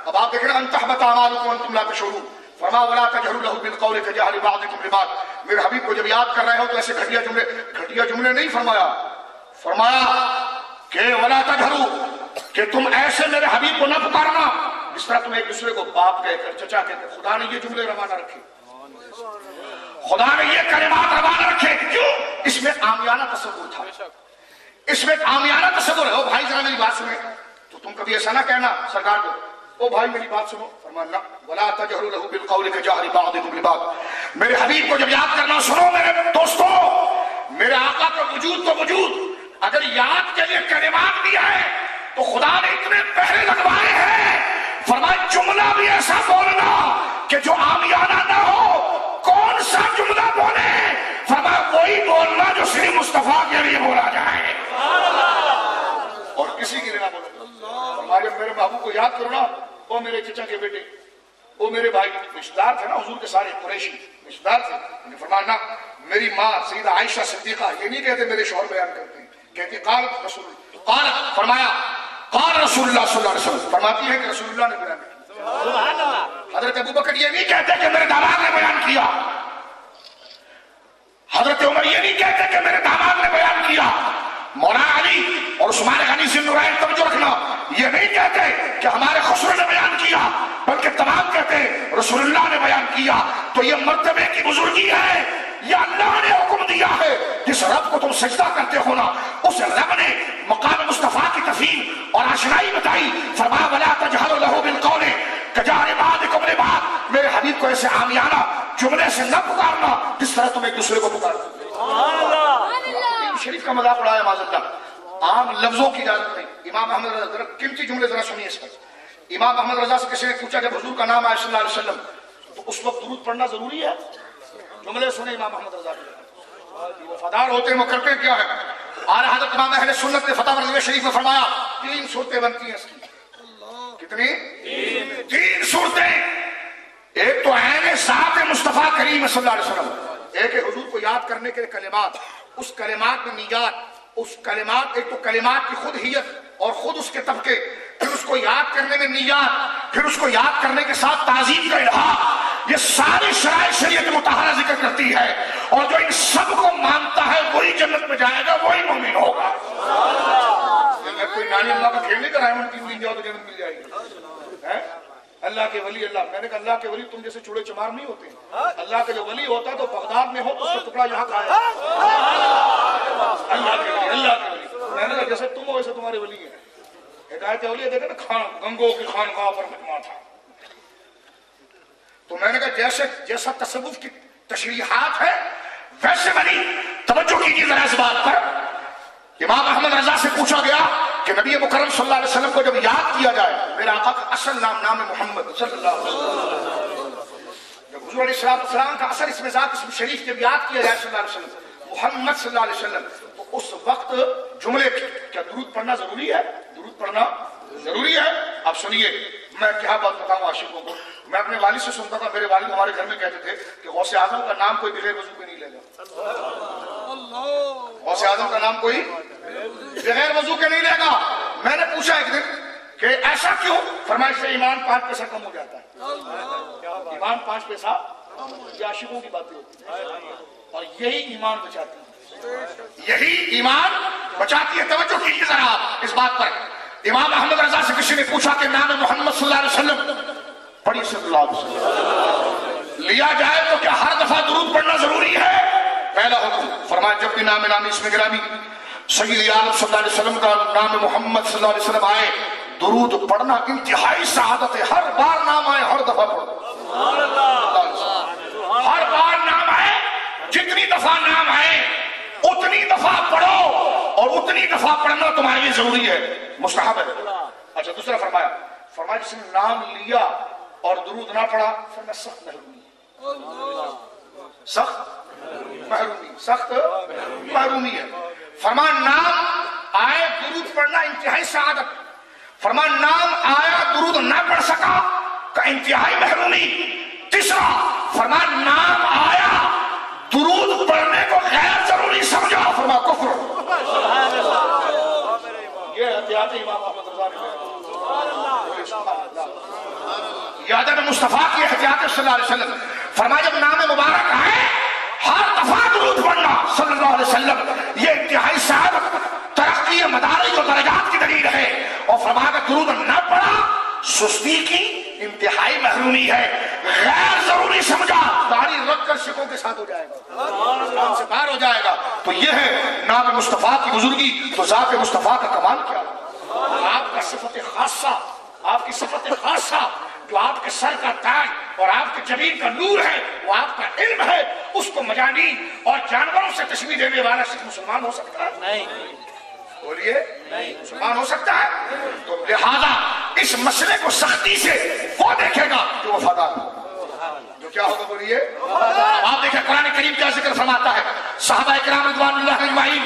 اب آپ دیکھ رہے ہیں ان تحبط اعمالکم وانتم لا تشعرون، فرما ولا تجهروا له بالقول كجهر بعضكم لبعض، میرے حبیب کو جب یاد کر رہے ہو تو ایسے گھٹیا جملے نہیں فرمایا، فرمایا کہ ولا تجهروا، کہ تم ایسے میرے حبیب کو نہ پکارنا جس طرح تم ایک دوسرے کو باپ کہہ کر چچا کہہ کر۔ خدا نے یہ جملے روانہ رکھے، خدا نے یہ کلمات روانہ رکھے، کیوں؟ اس میں عامیانہ تصور تھا، اس میں عامیانہ تصور ہے۔ او بھائی ذرا میری بات سنیں، تو تم کبھی ایسا نہ کہنا سرکار کو، او بھائی میری بات سنو، فرمانا ولا تجهروا له بالقول كجهر بعضكم لبعض، میرے حبیب کو جب یاد کرنا سنو میرے دوستو، میرے آقا کا وجود تو وجود، اگر یاد کے لیے کلمات دیا ہے تو خدا نے اتنے پہرے لگوائے ہیں، فرمایا جملہ بھی ایسا بولنا کہ جو عامیانہ نہ ہو۔ کون سا جملہ بولے؟ فرمایا وہی بولنا جو صرف مصطفیٰ کے لیے بولا جائے اور کسی کے لیے نہ بولے۔ فرمایا جب میرے محبوب کو یاد کرو نا، وہ میرے چچا کے بیٹے، وہ میرے بھائی رشتہ دار تھے نا حضور کے، سارے قریشی رشتہ دار تھے، فرمایا نہ، میری ماں سیدہ عائشہ صدیقہ یہ نہیں کہتے میرے شوہر بیان کرتے ہیں، کہتی قالت رسول اللہ، قالت فرمایا قال رسول اللہ صلی اللہ علیہ وسلم، فرماتی ہے کہ رسول اللہ نے بیان کیا۔ سبحان اللہ۔ حضرت ابوبکر یہ نہیں کہتے کہ میرے داماد نے بیان کیا، حضرت عمر یہ نہیں کہتے کہ میرے داماد نے بیان کیا، مولانا علی اور عثمان غنی ذی النورین توجہ رکھنا، یہ نہیں کہتے کہ ہمارے خسرو نے بیان کیا، بلکہ تمام کہتے رسول اللہ نے بیان کیا۔ تو یہ مرتبے کی بزرگی ہے، یہ اللہ نے حکم دیا ہے، جس رب کو تم سجدہ کرتے ہو نا، اس رب نے مقام مصطفیٰ کی تفہیم اور آشنائی بتائی، فرمایا وَلَا تَجْهَرُوا لَهُ بِالْقَوْلِ كَجَهْرِ بَعْضِكُمْ لِبَعْضٍ، میرے حبیب کو ایسے عامیانہ جملے سے نہ پکارنا جس طرح تم ایک دوسرے کو پکارتے ہو۔ سبحان اللہ۔ شریف کا مذاق اڑایا معاذ اللہ، عام لفظوں کی اجازت نہیں۔ امام احمد رضا ذرا قیمتی جملے ذرا سنیے اس پر۔ امام احمد رضا سے کسی نے پوچھا جب حضور کا نام آیا صلی اللہ علیہ وسلم تو اس وقت درود پڑھنا ضروری ہے؟ جملے سنے امام احمد رضا کے، وفادار ہوتے ہیں وہ کرتے کیا ہے؟ اعلیٰ حضرت امام اہل سنت نے فتح رضویہ شریف میں فرمایا 3 صورتیں بنتی ہیں اس کی۔ کتنی؟ 3 صورتیں۔ ایک تو عین ذات مصطفیٰ کریم صلی اللہ علیہ وسلم، ایک ہے حضور کو یاد کرنے کے کلمات، اس کلمات میں نیات، اس کلمات، ایک تو کلمات کی خود ہیت اور خود اس کے طبقے، پھر اس کو یاد کرنے میں نیات، پھر اس کو یاد کرنے کے ساتھ تعظیم کا الہام، یہ ساری شرائع شریعت مطہرہ ذکر کرتی ہے، اور جو ان سب کو مانتا ہے وہی جنت میں جائے گا، وہی مومن ہوگا۔ میں کوئی نانی اللہ کا کھیل نہیں کرایا ان کی ہوئی جاؤ تو جنت مل جائے گی۔ اللہ کے ولی، اللہ، میں نے کہا اللہ کے ولی تم جیسے چوڑے چمار نہیں ہوتے، اللہ کے جو ولی ہوتا ہے تو بغداد میں ہو تو اس کا ٹکڑا یہاں کا ہے۔ اللہ کے ولی، اللہ کے ولی، میں نے کہا جیسے تم ہو ویسے تمہارے ولی ہیں۔ ہدایت اولیاء دیکھے نا گنگوں کی خانقاہ پر مجمع تھا، تو میں نے کہا جیسا تصوف کی تشریحات ہے ویسے ولی۔ توجہ کیجیے ذرا اس بات پر۔ امام احمد رضا سے پوچھا گیا کہ نبی مکرم صلی اللہ علیہ وسلم کو جب یاد کیا جائے، میرا آقا کا اصل نام محمد صلی اللہ علیہ وسلم، جب حضور علیہ السلام کا اصل اسم ذات اسم شریف جب یاد کیا جائے صلی اللہ علیہ وسلم محمد صلی اللہ علیہ وسلم، تو اس وقت جملے کیا درود پڑھنا ضروری ہے؟ درود پڑھنا ضروری ہے۔ اب سنیے میں کیا بات بتاؤں عاشقوں کو، میں اپنے والد سے سنتا تھا، میرے والد ہمارے گھر میں کہتے تھے کہ غوث اعظم کا نام کوئی بغیر وضو کے نہیں لے گا، غوث اعظم کا نام کوئی بغیر وضو کے نہیں لے گا۔ میں نے پوچھا ایک دن کہ ایسا کیوں؟ فرمایا سے ایمان 5 پیسہ کم ہو جاتا ہے، ایمان 5 پیسہ، یہ عاشقوں کی باتیں ہوتی ہیں، اور یہی ایمان بچاتی ہے، یہی ایمان بچاتی ہے۔ توجہ کیجیے ذرا آپ اس بات پر۔ امام احمد رضا سے کسی نے پوچھا کہ نام محمد صلی اللہ علیہ وسلم پڑھی صلی اللہ علیہ وسلم لیا جائے تو کیا ہر دفعہ درود پڑھنا ضروری ہے؟ پہلا حکم، فرمایا جب بھی نامی اسم گرامی سید عالم صلی اللہ علیہ وسلم کا نام محمد صلی اللہ علیہ وسلم آئے، درود پڑھنا انتہائی سعادت ہے۔ ہر بار نام آئے ہر دفعہ پڑھو، ہر بار نام آئے، جتنی دفعہ نام آئے اتنی دفعہ پڑھو، اور اتنی دفعہ پڑھنا تمہارے لیے ضروری ہے، مستحب ہے۔ اچھا دوسرا فرمایا جس نے نام لیا اور درود نہ پڑھا، فرمایا سخت محرومی ہے۔ فرمایا نام آئے درود پڑھنا انتہائی سعادت، فرمایا نام آیا درود نہ پڑھ سکا کا انتہائی محرومی۔ تیسرا فرمایا نام آیا درود پڑھنے کو غیر ضروری سمجھا، فرمایا کفر۔ یہ احتیاط امام احمد رضا نے یادت مصطفیٰ کی احتیاط صلی اللہ علیہ وسلم۔ فرمایا جب نام مبارک آئے ہر دفعہ درود پڑھنا صلی اللہ علیہ وسلم، یہ انتہائی سعادت، ترقی مدارج اور درجات کی دلیل ہے۔ اور فرمایا کہ درود نہ پڑھا سستی کی انتہائی محرومی ہے، غیر ضروری سمجھا، داڑھی رکھ کر شکوں کے ساتھ ہو جائے گا، اسلام سے باہر ہو جائے گا۔ تو یہ ہے نام مصطفیٰ کی بزرگی۔ تو ذات مصطفیٰ کا کمال کیا ہے؟ آپ کا صفت خاصہ، آپ کی صفت خاصہ جو آپ کے سر کا تاج اور آپ کے جبین کا نور ہے، وہ آپ کا علم ہے۔ اس کو مجانین اور جانوروں سے تشبیہ دینے والا صرف مسلمان ہو سکتا ہے؟ نہیں، بولیے، مسلمان ہو سکتا ہے؟ تو لہذا اس مسئلے کو سختی سے وہ دیکھے گا جو وفادار ہو، جو کیا ہوگا؟ بولیے۔ آپ دیکھیں قرآن کریم کیا ذکر فرماتا ہے، صحابہ اکرام رضوان اللہ اجمعین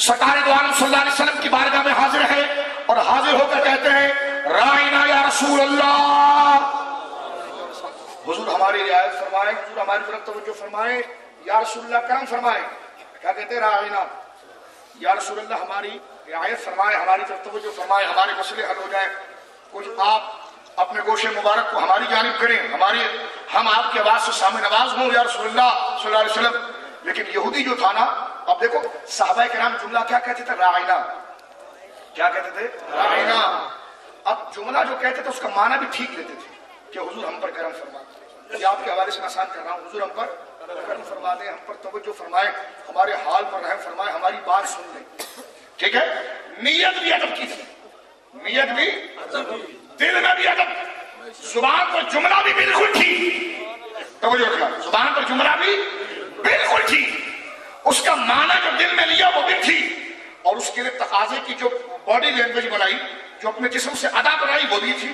سرکار دو عالم صلی اللہ علیہ وسلم کی بارگاہ میں حاضر ہے، اور حاضر ہو کر کہتے ہیں رائنا یا رسول اللہ، حضور ہماری رعایت فرمائے، حضور ہماری طرف توجہ فرمائے، یا رسول اللہ کرم فرمائے، کیا کہتے ہیں راعینا، یا رسول اللہ ہماری رعایت فرمائے، ہماری طرف توجہ فرمائے، ہمارے مسئلے حل ہو جائیں، کچھ آپ اپنے گوشے مبارک کو ہماری جانب کریں، ہم آپ کی آواز سے سامع نواز ہوں یا رسول اللہ صلی اللہ علیہ وسلم۔ لیکن یہودی جو تھا نا، اب دیکھو صحابہ کرام جملہ کیا کہتے تھے؟ راعینا، کیا کہتے تھے؟ راعینا۔ اب جملہ جو کہتے تھے اس کا معنی بھی ٹھیک لیتے تھے کہ حضور ہم پر کرم فرمائے، یہ آپ کے حوالے سے میں آسان کر رہا ہوں، حضور ہم پر کرم فرما دیں، ہم پر توجہ فرمائے، ہمارے حال پر رحم فرمائے، ہماری بات سن لیں، ٹھیک ہے؟ نیت بھی ادب کی تھی، نیت بھی، دل میں بھی ادب، زبان پر جملہ بھی بالکل ٹھیک، توجہ رکھنا، زبان پر جملہ بھی بالکل ٹھیک، اس کا معنی جو دل میں لیا وہ بھی ٹھیک، اور اس کے لیے تقاضے کی جو باڈی لینگویج بنائی، جو اپنے جسم سے ادا بنائی وہ بھی تھی۔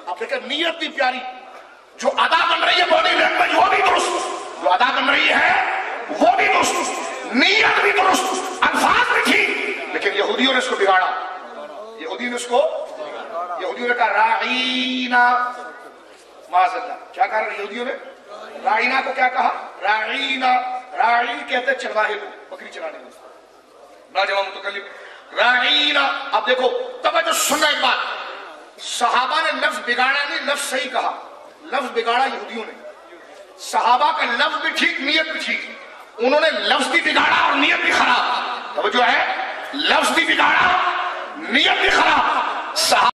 آپ دیکھیں نیت بھی پیاری، جو ادا بن رہی ہے باڈی لینگویج وہ بھی درست، جو ادا بن رہی ہے وہ بھی درست، نیت بھی درست، الفاظ بھی ٹھیک، لیکن یہودیوں نے اس کو بگاڑا، یہودیوں نے کہا راعینا، معاذ اللہ، کیا کہا یہودیوں نے؟ راعینا کو کیا کہا؟ راعینا، راعی کہتے چرواہے کو، بکری چرانے کو، ناجوان متکلم، راعینا۔ اب دیکھو توجہ سننا ایک بات، صحابہ نے لفظ بگاڑا نہیں، لفظ صحیح کہا، لفظ بگاڑا یہودیوں نے، صحابہ کا لفظ بھی ٹھیک، نیت بھی ٹھیک، انہوں نے لفظ بھی بگاڑا اور نیت بھی خراب، توجہ ہے، لفظ بھی بگاڑا، نیت بھی خراب، صحابہ